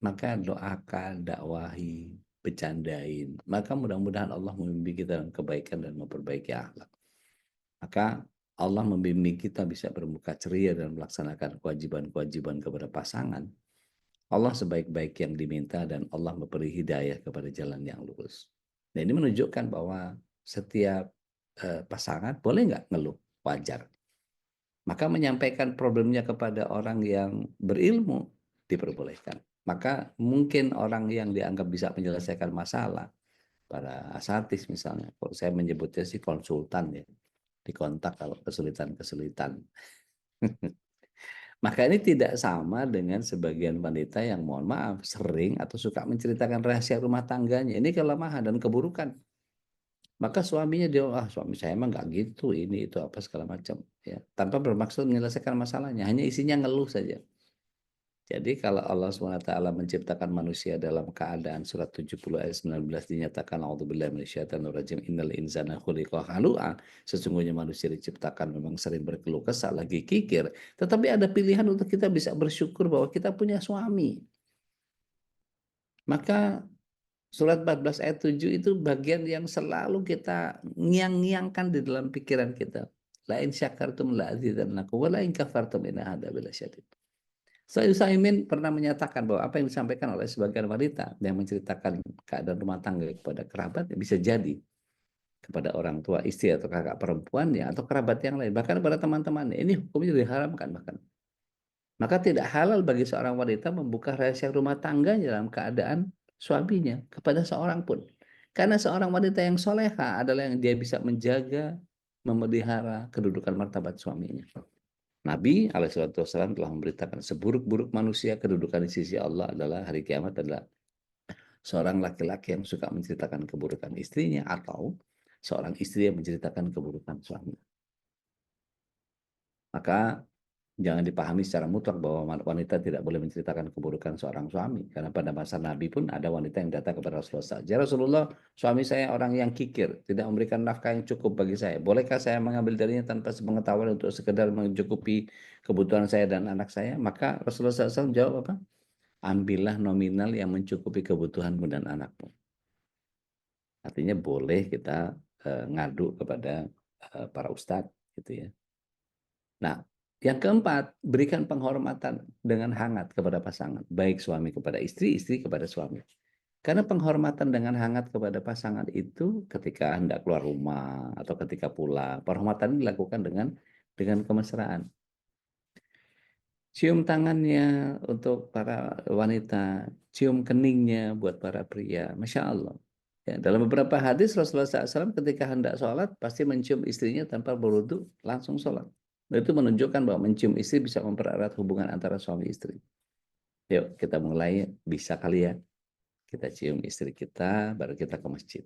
Maka doakan, dakwahi, bercandain. Maka mudah-mudahan Allah membimbing kita dalam kebaikan dan memperbaiki akhlak. Maka Allah membimbing kita bisa bermuka ceria dan melaksanakan kewajiban-kewajiban kepada pasangan. Allah sebaik-baik yang diminta dan Allah memberi hidayah kepada jalan yang lurus. Nah, ini menunjukkan bahwa setiap pasangan boleh nggak ngeluh, wajar. Maka menyampaikan problemnya kepada orang yang berilmu diperbolehkan. Maka mungkin orang yang dianggap bisa menyelesaikan masalah, para asatis misalnya, kalau saya menyebutnya sih konsultan ya, dikontak kalau kesulitan-kesulitan. Maka ini tidak sama dengan sebagian wanita yang mohon maaf sering atau suka menceritakan rahasia rumah tangganya. Ini kelemahan dan keburukan. Maka suaminya dia, suami saya emang nggak gitu, ini itu apa segala macam, ya, tanpa bermaksud menyelesaikan masalahnya, hanya isinya ngeluh saja. Jadi kalau Allah SWT menciptakan manusia dalam keadaan surat 70 ayat 19 dinyatakan a'udzubillahi minasyaitonirrajim innal insana khuliqa halu'a, sesungguhnya manusia diciptakan memang sering berkeluh kesah, lagi kikir, tetapi ada pilihan untuk kita bisa bersyukur bahwa kita punya suami. Maka surat 14 ayat 7 itu bagian yang selalu kita ngiang-ngiangkan di dalam pikiran kita. La in syakartum la azidannakum wa la in kafartum inna adzabi lasyadid. Syekh Utsaimin pernah menyatakan bahwa apa yang disampaikan oleh sebagian wanita yang menceritakan keadaan rumah tangga kepada kerabat bisa jadi kepada orang tua istri atau kakak perempuannya atau kerabat yang lain, bahkan kepada teman-temannya. Ini hukumnya diharamkan bahkan. Maka tidak halal bagi seorang wanita membuka rahasia rumah tangganya dalam keadaan suaminya kepada seorang pun. Karena seorang wanita yang soleha adalah yang dia bisa menjaga, memelihara kedudukan martabat suaminya. Nabi alaihissalam telah memberitakan seburuk-buruk manusia kedudukan di sisi Allah adalah hari kiamat adalah seorang laki-laki yang suka menceritakan keburukan istrinya atau seorang istri yang menceritakan keburukan suami. Maka jangan dipahami secara mutlak bahwa wanita tidak boleh menceritakan keburukan seorang suami. Karena pada masa Nabi pun ada wanita yang datang kepada Rasulullah. Ya Rasulullah, suami saya orang yang kikir, tidak memberikan nafkah yang cukup bagi saya. Bolehkah saya mengambil darinya tanpa sepengetahuan untuk sekedar mencukupi kebutuhan saya dan anak saya? Maka Rasulullah SAW jawab apa? Ambillah nominal yang mencukupi kebutuhanmu dan anakmu. Artinya boleh kita ngadu kepada para ustadz, gitu ya. Nah, yang keempat, berikan penghormatan dengan hangat kepada pasangan, baik suami kepada istri, istri kepada suami. Karena penghormatan dengan hangat kepada pasangan itu ketika hendak keluar rumah atau ketika pulang, penghormatan dilakukan dengan kemesraan. Cium tangannya untuk para wanita, cium keningnya buat para pria, Masya Allah. Ya, dalam beberapa hadis Rasulullah SAW ketika hendak sholat pasti mencium istrinya tanpa berwudu, langsung sholat. Itu menunjukkan bahwa mencium istri bisa mempererat hubungan antara suami istri. Yuk kita mulai, bisa kali ya kita cium istri kita baru kita ke masjid.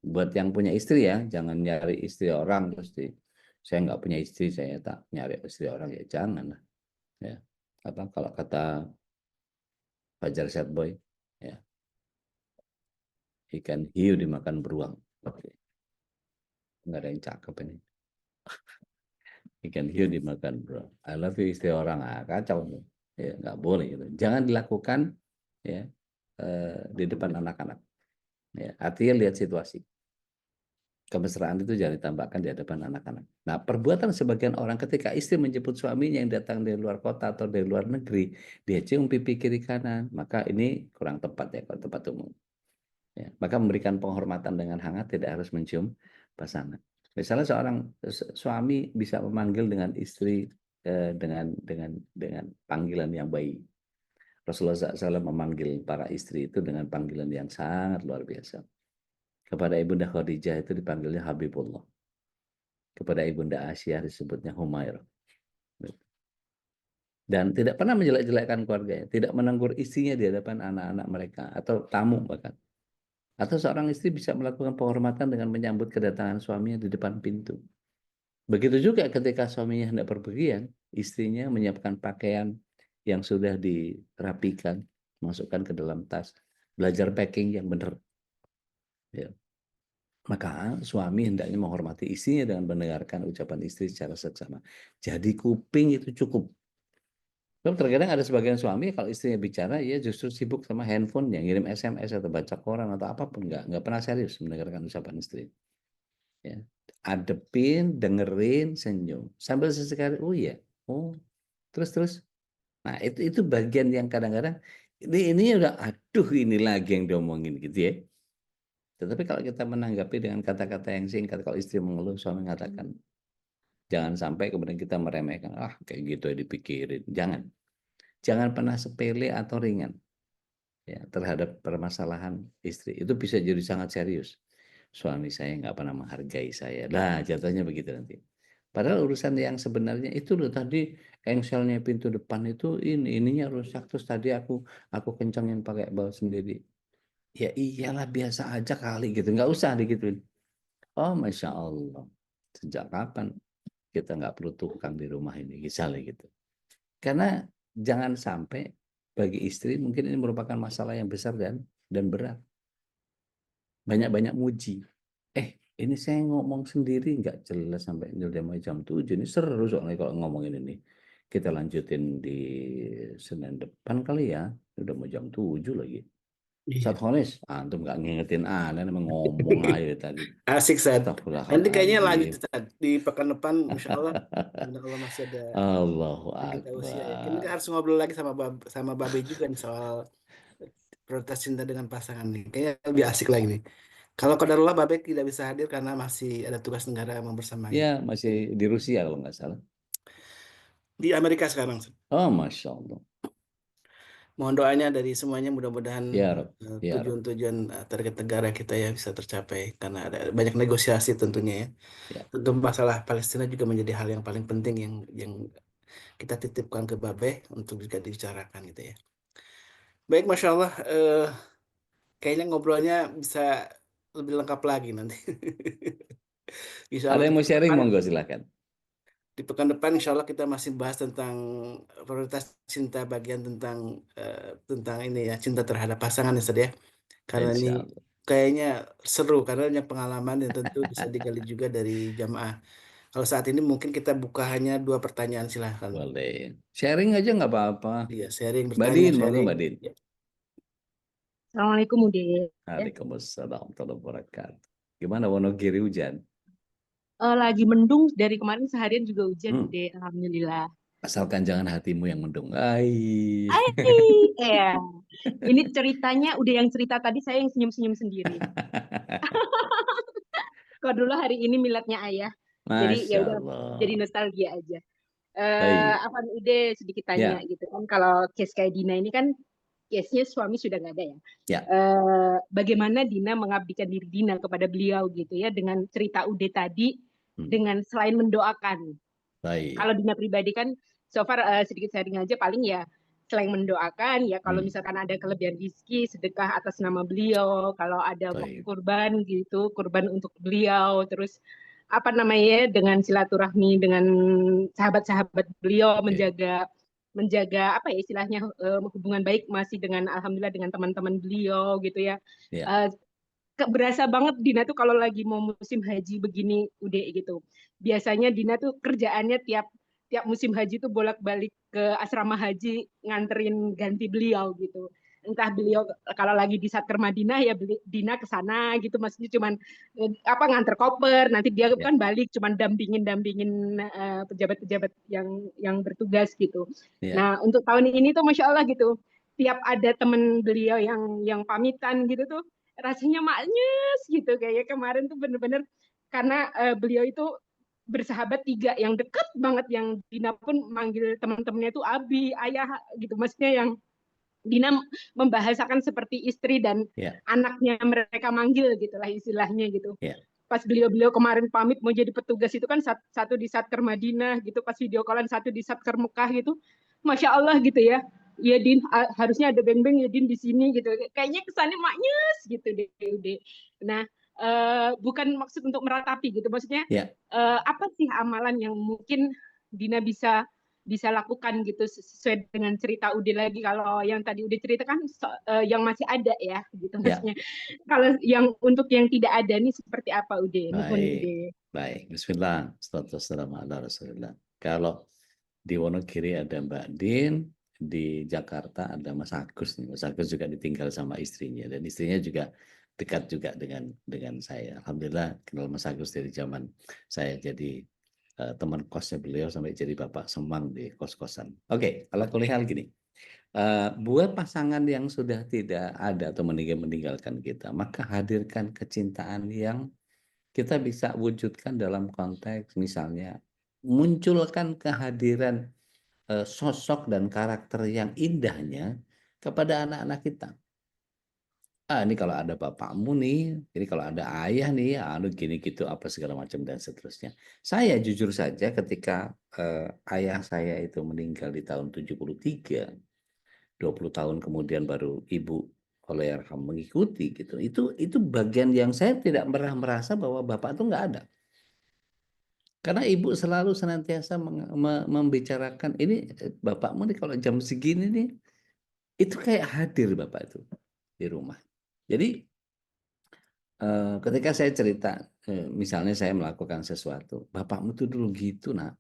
Buat yang punya istri ya, jangan nyari istri orang terus saya nggak punya istri, saya tak nyari istri orang, ya jangan lah. Ya, apa kalau kata Fajar Setboy, ya, ikan hiu dimakan beruang. Nggak ada yang cakep ini. Ikan hiu dimakan beruang. I love you istri orang, kacau. Ya, nggak boleh gitu. Jangan dilakukan ya di depan anak-anak. Ya, artinya lihat situasi. Kemesraan itu jangan ditambahkan di hadapan anak-anak. Nah, perbuatan sebagian orang ketika istri menjemput suaminya yang datang dari luar kota atau dari luar negeri, dia cium pipi kiri kanan, maka ini kurang tepat ya kalau tempat umum. Ya, maka memberikan penghormatan dengan hangat, tidak harus mencium pasangan. Misalnya seorang suami bisa memanggil dengan istri dengan panggilan yang baik. Rasulullah SAW memanggil para istri itu dengan panggilan yang sangat luar biasa. Kepada Ibunda Khadijah itu dipanggilnya Habibullah. Kepada Ibunda Aisyah disebutnya Humairah. Dan tidak pernah menjelek-jelekkan keluarganya, tidak menegur istrinya di hadapan anak-anak mereka atau tamu bahkan. Atau seorang istri bisa melakukan penghormatan dengan menyambut kedatangan suaminya di depan pintu. Begitu juga ketika suaminya hendak berpergian, istrinya menyiapkan pakaian yang sudah dirapikan, masukkan ke dalam tas, belajar packing yang benar. Ya. Maka suami hendaknya menghormati istrinya dengan mendengarkan ucapan istri secara seksama. Jadi kuping itu cukup. Sebab terkadang ada sebagian suami kalau istrinya bicara, ia justru sibuk sama handphone, yang ngirim SMS atau baca koran atau apapun, nggak pernah serius mendengarkan ucapan istri. Ya. Adepin, dengerin, senyum. Sambil sesekali, oh iya, oh, terus. Nah itu bagian yang kadang-kadang ini udah, aduh ini lagi yang diomongin gitu ya. Tetapi kalau kita menanggapi dengan kata-kata yang singkat, kalau istri mengeluh, suami mengatakan, jangan sampai kemudian kita meremehkan, kayak gitu ya dipikirin. Jangan pernah sepele atau ringan ya terhadap permasalahan istri. Itu bisa jadi sangat serius. Suami saya nggak pernah menghargai saya. Lah jatuhnya begitu nanti. Padahal urusan yang sebenarnya itu loh, tadi engselnya pintu depan itu ininya rusak, terus tadi aku kencengin pakai baut sendiri. Ya iyalah biasa aja kali gitu, nggak usah digituin. Oh Masya Allah, sejak kapan kita nggak perlu tukang di rumah ini, misalnya gitu. Karena jangan sampai bagi istri mungkin ini merupakan masalah yang besar dan berat. Banyak-banyak muji. Ini saya ngomong sendiri nggak jelas sampai jam 7. Ini seru soalnya kalau ngomongin ini. Kita lanjutin di Senin depan kali ya. Udah mau jam 7 lagi. Iya. Ustaz Khonis, antum nggak ngingetin memang ngomong aja tadi. Asik, Sad. Nanti kayaknya lanjut, Astagfirullahaladzim. Sad. Di pekan depan, Insya Allah, masih ada Allahu kita usia ya. Kita Akbar. harus ngobrol lagi sama Babe juga nih soal prioritas cinta dengan pasangan nih. Kayaknya lebih asik lagi nih. Kalau kadarullah Babe tidak bisa hadir karena masih ada tugas negara yang membersamai. Ya, masih di Rusia kalau nggak salah. Di Amerika sekarang. Oh, Masya Allah. Mohon doanya dari semuanya, mudah-mudahan Ya Rob, ya Rob. tujuan-tujuan target negara kita ya bisa tercapai karena ada banyak negosiasi tentunya ya. Ya. Tentu masalah Palestina juga menjadi hal yang paling penting yang kita titipkan ke Babe untuk juga dibicarakan gitu ya. Baik, Masya Allah, kayaknya ngobrolnya bisa lebih lengkap lagi nanti. Insya Ada Allah yang mau sharing, monggo silakan. di pekan depan Insya Allah kita masih bahas tentang prioritas cinta, bagian tentang ini ya, cinta terhadap pasangan ya, Ustaz ya. Karena ini Insya Allah. kayaknya seru karena banyak pengalaman yang tentu bisa digali juga dari jamaah. Kalau saat ini mungkin kita buka hanya 2 pertanyaan, silahkan. Boleh. Sharing aja nggak apa-apa. Iya, sharing, Mbak bertanya, Din, monggo sharing. Mbak Din. Ya. Assalamualaikum Ude. Waalaikumsalam warahmatullahi wabarakatuh. Gimana Wonogiri hujan? Lagi mendung dari kemarin seharian juga hujan Hmm. Ude, alhamdulillah. Asalkan jangan hatimu yang mendung. Ai. Ya. Ini ceritanya udah yang cerita tadi saya yang senyum-senyum sendiri. Kok dulu hari ini miladnya ayah. Jadi ya Masya udah jadi Allah. nostalgia aja. Baik. Apa Ude sedikit tanya Ya, gitu kan kalau case kayak Dina ini kan case-nya suami sudah nggak ada ya. ya. Bagaimana Dina mengabdikan diri Dina kepada beliau gitu ya dengan cerita Ude tadi dengan selain mendoakan. Baik. Kalau Dina pribadi kan so far sedikit sharing aja paling ya selain mendoakan ya kalau misalkan ada kelebihan rezeki sedekah atas nama beliau, kalau ada mau Baik. kurban gitu, kurban untuk beliau, terus apa namanya dengan silaturahmi dengan sahabat-sahabat beliau menjaga apa ya istilahnya hubungan baik masih dengan alhamdulillah dengan teman-teman beliau gitu ya. Ya. Berasa banget Dina tuh kalau lagi mau musim haji begini udah gitu. Biasanya Dina tuh kerjaannya tiap musim haji tuh bolak-balik ke asrama haji nganterin ganti beliau gitu. entah beliau kalau lagi di Satker Madinah ya Dina ke sana gitu, maksudnya cuman apa nganter koper, nanti dia Ya. kan balik cuman dampingin pejabat-pejabat yang bertugas gitu. Ya. Nah, untuk tahun ini tuh Masya Allah gitu, tiap ada temen beliau yang pamitan gitu tuh rasanya maknyes gitu, kayak kemarin tuh bener-bener karena beliau itu bersahabat 3 yang deket banget, yang Dina pun manggil teman-temannya itu abi, ayah gitu, maksudnya yang Dina membahasakan seperti istri dan Ya. anaknya mereka manggil gitulah istilahnya gitu. Ya. Pas beliau kemarin pamit mau jadi petugas itu kan satu di Satker Madinah gitu, pas video callan satu di Satker Mekah gitu, Masya Allah gitu ya. Ya Din, harusnya ada beng-beng ya Din di sini gitu. Kayaknya kesannya maknyes gitu deh. Nah, bukan maksud untuk meratapi gitu, maksudnya Ya. apa sih amalan yang mungkin Dina bisa lakukan gitu sesuai dengan cerita Ude lagi. Kalau yang tadi Ude ceritakan yang masih ada ya gitu, Ya. maksudnya kalau yang untuk yang tidak ada nih seperti apa Ude? Nuhun Baik. Ude. Baik. Bismillah. Assalamualaikum ala Rasulillah. Kalau di Wonogiri ada Mbak Din, di Jakarta ada Mas Agus nih. Mas Agus juga ditinggal sama istrinya dan istrinya juga dekat juga dengan saya. Alhamdulillah kenal Mas Agus dari zaman saya jadi teman kosnya beliau sampai jadi bapak semang di kos-kosan. Oke, kalau kuliah gini. Buat pasangan yang sudah tidak ada atau meninggalkan kita, maka hadirkan kecintaan yang kita bisa wujudkan dalam konteks misalnya munculkan kehadiran sosok dan karakter yang indahnya kepada anak-anak kita. Ini kalau ada bapakmu nih, ini kalau ada ayah nih, gini gitu apa segala macam dan seterusnya. Saya jujur saja ketika ayah saya itu meninggal di tahun 73, 20 tahun kemudian baru ibu Allahyarham mengikuti gitu. Itu bagian yang saya tidak pernah merasa bahwa bapak itu nggak ada. Karena ibu selalu senantiasa membicarakan ini bapakmu nih kalau jam segini nih itu kayak hadir bapak itu di rumah. Jadi ketika saya cerita misalnya saya melakukan sesuatu, bapakmu tuh dulu gitu nak.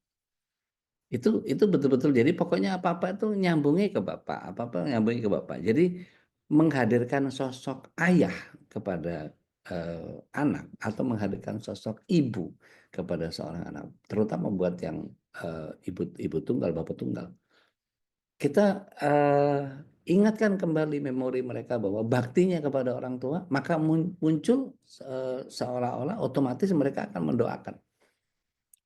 Itu betul-betul jadi pokoknya apa-apa itu nyambungnya ke bapak, apa-apa nyambungnya ke bapak. Jadi menghadirkan sosok ayah kepada anak atau menghadirkan sosok ibu kepada seorang anak, terutama buat yang ibu tunggal, bapak tunggal. Kita ingatkan kembali memori mereka bahwa baktinya kepada orang tua, maka muncul seolah-olah otomatis mereka akan mendoakan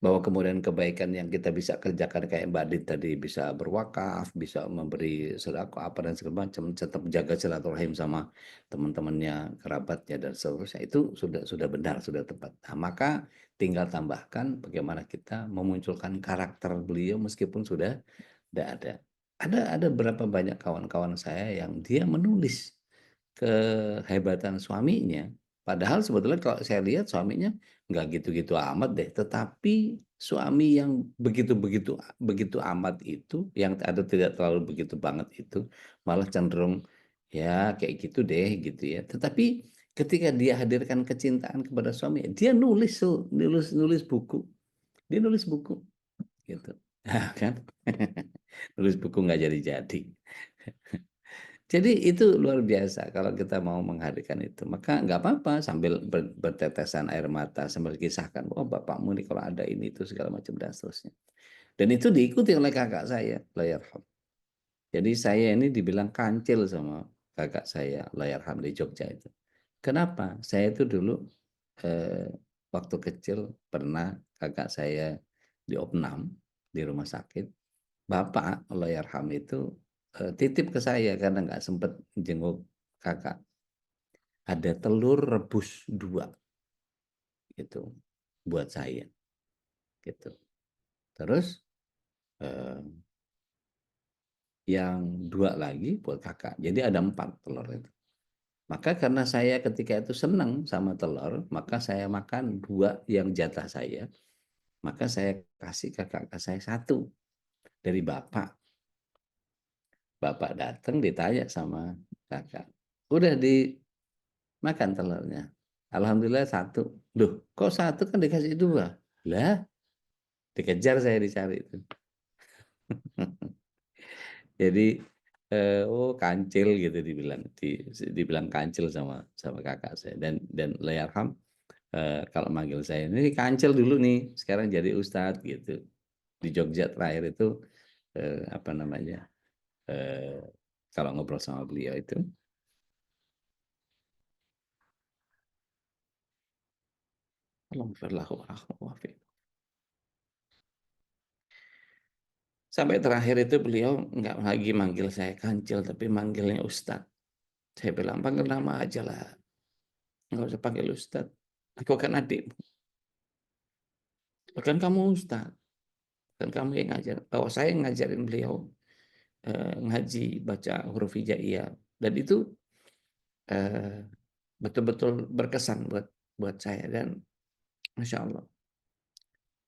bahwa kemudian kebaikan yang kita bisa kerjakan kayak Mbak Dit tadi bisa berwakaf, bisa memberi sedekah apa dan segala macam, tetap jaga silaturahim sama teman-temannya, kerabatnya dan seterusnya, itu sudah benar, sudah tepat. Nah, maka tinggal tambahkan bagaimana kita memunculkan karakter beliau meskipun sudah tidak ada. Ada berapa banyak kawan-kawan saya yang dia menulis kehebatan suaminya. Padahal sebetulnya kalau saya lihat suaminya nggak gitu-gitu amat deh. Tetapi suami yang begitu amat itu, yang ada tidak terlalu begitu banget itu, malah cenderung ya kayak gitu deh gitu ya. Tetapi ketika dia hadirkan kecintaan kepada suami, dia nulis buku, dia nulis buku gitu. Nah, kan nulis buku nggak jadi-jadi. Jadi itu luar biasa kalau kita mau menghadirkan itu. Maka nggak apa-apa sambil bertetesan air mata, sambil kisahkan, oh bapakmu nih kalau ada ini itu segala macam dan seterusnya. Dan itu diikuti oleh kakak saya, Allahyarham. Jadi saya ini dibilang kancil sama kakak saya, Allahyarham di Jogja itu. Kenapa? Saya itu dulu waktu kecil pernah kakak saya diopnam di rumah sakit. Bapak Allahyarham itu titip ke saya karena nggak sempat jenguk kakak. Ada telur rebus 2 gitu buat saya gitu. Terus yang 2 lagi buat kakak. Jadi ada 4 telur itu. Maka karena saya ketika itu senang sama telur, maka saya makan 2 yang jatah saya. Maka saya kasih ke kakak saya 1 dari bapak. Bapak datang ditanya sama kakak, udah dimakan telurnya? Alhamdulillah 1. Loh, kok 1 kan dikasih 2? Lah, dikejar saya dicari itu. Jadi oh kancil gitu dibilang kancil sama kakak saya dan Layarham kalau manggil saya ini kancil dulu nih sekarang jadi ustadz gitu di Jogja terakhir itu apa namanya kalau ngobrol sama beliau itu sampai terakhir itu beliau nggak lagi manggil saya kancil tapi manggilnya ustadz. Saya bilang panggil nama aja lah, nggak usah panggil ustadz. Aku kan adik, kan kamu ustadz, kan kamu yang ngajar. Bahwa saya yang ngajarin beliau ngaji baca huruf hijaiyah dan itu betul-betul berkesan buat saya dan masya Allah.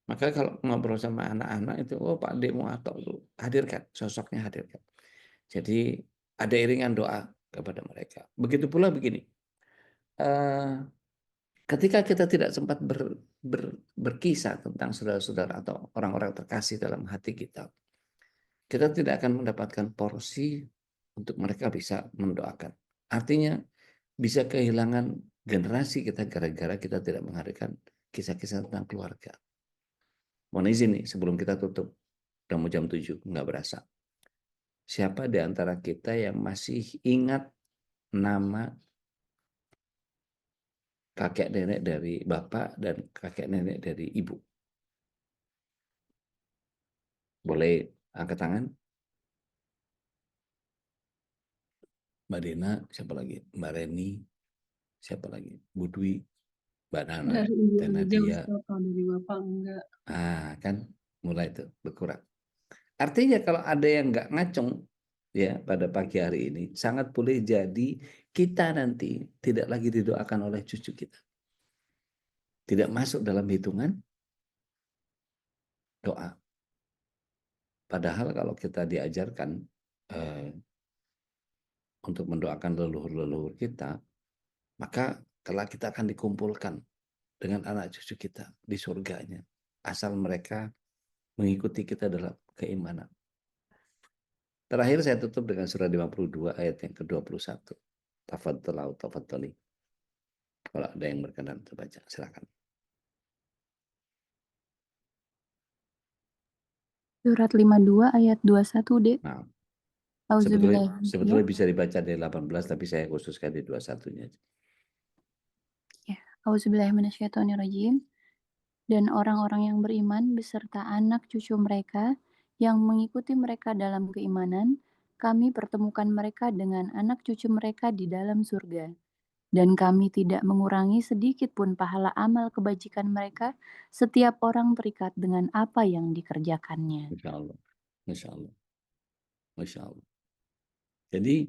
Maka kalau ngobrol sama anak-anak itu, oh Pak Demo atau itu hadirkan sosoknya hadirkan. Jadi ada iringan doa kepada mereka. Begitu pula begini, ketika kita tidak sempat berkisah tentang saudara-saudara atau orang-orang terkasih dalam hati kita tidak akan mendapatkan porsi untuk mereka bisa mendoakan. Artinya bisa kehilangan generasi kita gara-gara kita tidak menghadirkan kisah-kisah tentang keluarga. Mohon izin nih sebelum kita tutup, udah mau jam 7, nggak berasa. Siapa di antara kita yang masih ingat nama kakek nenek dari bapak dan kakek nenek dari ibu? Boleh angkat tangan? Mbak Dena, siapa lagi? Mbak Reni, siapa lagi? Bu Dwi, Mbak Nana, Dari ibu dan aja Nadia. Ustaz, kalau dari bapak enggak. Kan mulai itu berkurang. Artinya kalau ada yang nggak ngacung ya pada pagi hari ini, sangat boleh jadi kita nanti tidak lagi didoakan oleh cucu kita. Tidak masuk dalam hitungan doa. Padahal kalau kita diajarkan untuk mendoakan leluhur-leluhur kita, maka kelak kita akan dikumpulkan dengan anak cucu kita di surganya. Asal mereka mengikuti kita dalam keimanan. Terakhir saya tutup dengan surah 52 ayat yang ke-21. Tafadhalau tafadhali. Kalau ada yang berkenan untuk baca, silakan. Surat 52 ayat 21, Dek. Nah, Auzubillah. sebetulnya bisa dibaca dari 18, tapi saya khususkan di 21-nya. Ya, auzubillahiminasyaitonirrajim. Dan orang-orang yang beriman beserta anak cucu mereka yang mengikuti mereka dalam keimanan, kami pertemukan mereka dengan anak cucu mereka di dalam surga. Dan kami tidak mengurangi sedikit pun pahala amal kebajikan mereka, setiap orang terikat dengan apa yang dikerjakannya. Masya Allah. Masya Allah. Masya Allah. Jadi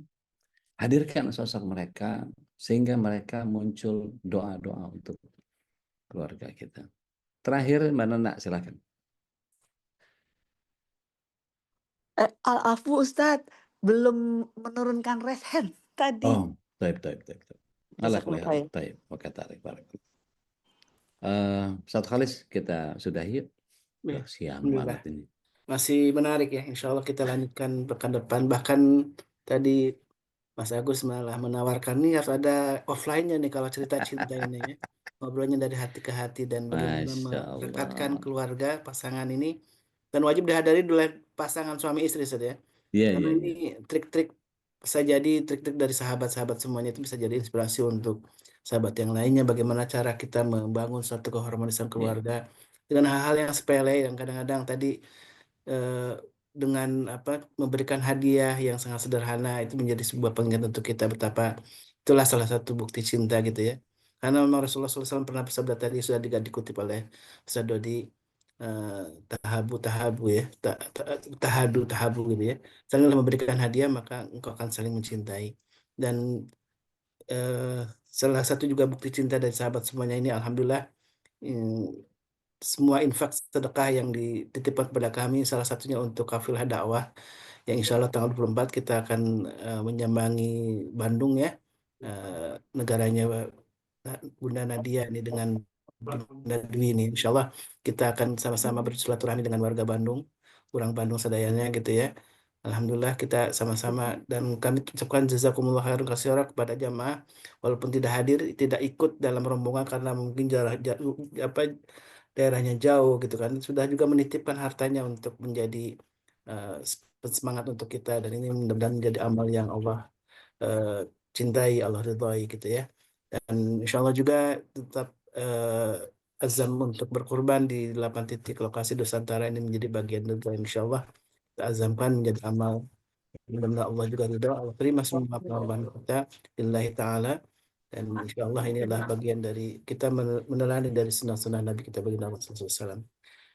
hadirkan sosok mereka sehingga mereka muncul doa-doa untuk keluarga kita. Terakhir Mbak Nana, silakan. Al-Afu Ustadz belum menurunkan raise hand tadi. Oh, baik. Jazakumullah. Baik. Oke, tarik. Satu Khalis kita sudahi. Siang Alhamdulillah. banget ini. Masih menarik ya. Insya Allah kita lanjutkan pekan depan. Bahkan tadi Mas Agus malah menawarkan nih harus ada offline-nya nih kalau cerita cinta ini ya. Ngobrolnya dari hati ke hati dan bagaimana Masya merekatkan Allah. keluarga pasangan ini dan wajib dihadiri oleh pasangan suami istri saja. Karena Iya. ini trik-trik bisa jadi trik-trik dari sahabat-sahabat semuanya itu bisa jadi inspirasi untuk sahabat yang lainnya bagaimana cara kita membangun suatu keharmonisan keluarga dengan hal-hal yang sepele yang kadang-kadang tadi eh, dengan memberikan hadiah yang sangat sederhana itu menjadi sebuah pengingat untuk kita betapa itulah salah satu bukti cinta gitu ya. Karena memang Rasulullah SAW pernah bersabda tadi sudah dikutip oleh Ustaz Dodi tahabu ya tahadu gitu ya, salinglah memberikan hadiah maka engkau akan saling mencintai dan eh, salah satu juga bukti cinta dari sahabat semuanya ini alhamdulillah semua infak sedekah yang dititipkan kepada kami salah satunya untuk kafilah dakwah yang insya Allah tanggal 24 kita akan menyambangi Bandung ya, negaranya Bunda Nadia ini dengan Bunda Dwi ini. Insya Allah kita akan sama-sama bersilaturahmi dengan warga Bandung, orang Bandung sedayanya gitu ya. Alhamdulillah kita sama-sama, dan kami ucapkan jazakumullah khairan katsira kepada jamaah walaupun tidak hadir, tidak ikut dalam rombongan karena mungkin apa daerahnya jauh gitu kan, sudah juga menitipkan hartanya untuk menjadi semangat untuk kita, dan ini mudah-mudahan menjadi amal yang Allah cintai, Allah ridhai gitu ya. Dan insya Allah juga tetap azam untuk berkurban di 8 titik lokasi Nusantara ini menjadi bagian juga, insya Allah kita azamkan menjadi amal. Mudah-mudahan Allah juga ridha, Allah terima semua pengorbanan kita lillahi ta'ala, dan insya Allah ini adalah bagian dari kita meneladani dari sunnah-sunnah Nabi kita baginda Rasulullah SAW.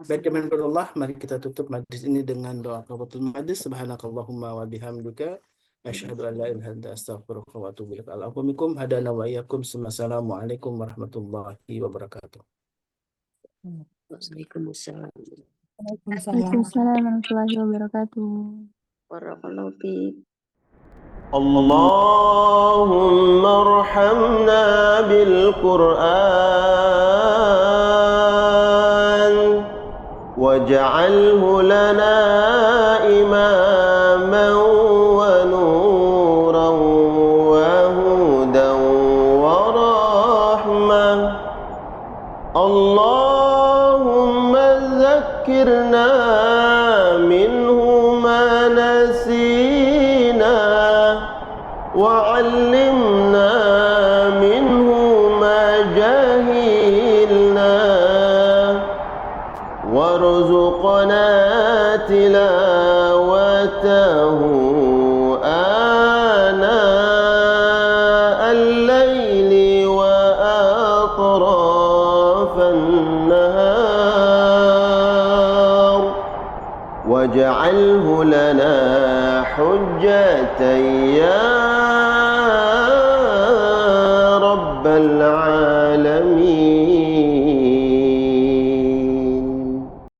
Baik, Allah, mari kita tutup majlis ini dengan doa kafatul majlis. Subhanakallahumma wa bihamdika asyhadu an la ilaha illa anta astaghfiruka wa atubu ilaik. Alaikum hadana wa iyyakum. Assalamualaikum warahmatullahi wabarakatuh. Waalaikumsalam. Waalaikumsalam warahmatullahi wabarakatuh. Barakallahu fiik. اللهم ارحمنا بالقرآن واجعله لنا إماما ونورا وهدى ورحمة. اللهم ذكرنا منه ما نسينا وعلمنا منه ما جهلنا وارزقنا تلاوته آناء الليل وأطراف النهار واجعله لنا حجة يا رب العالمين.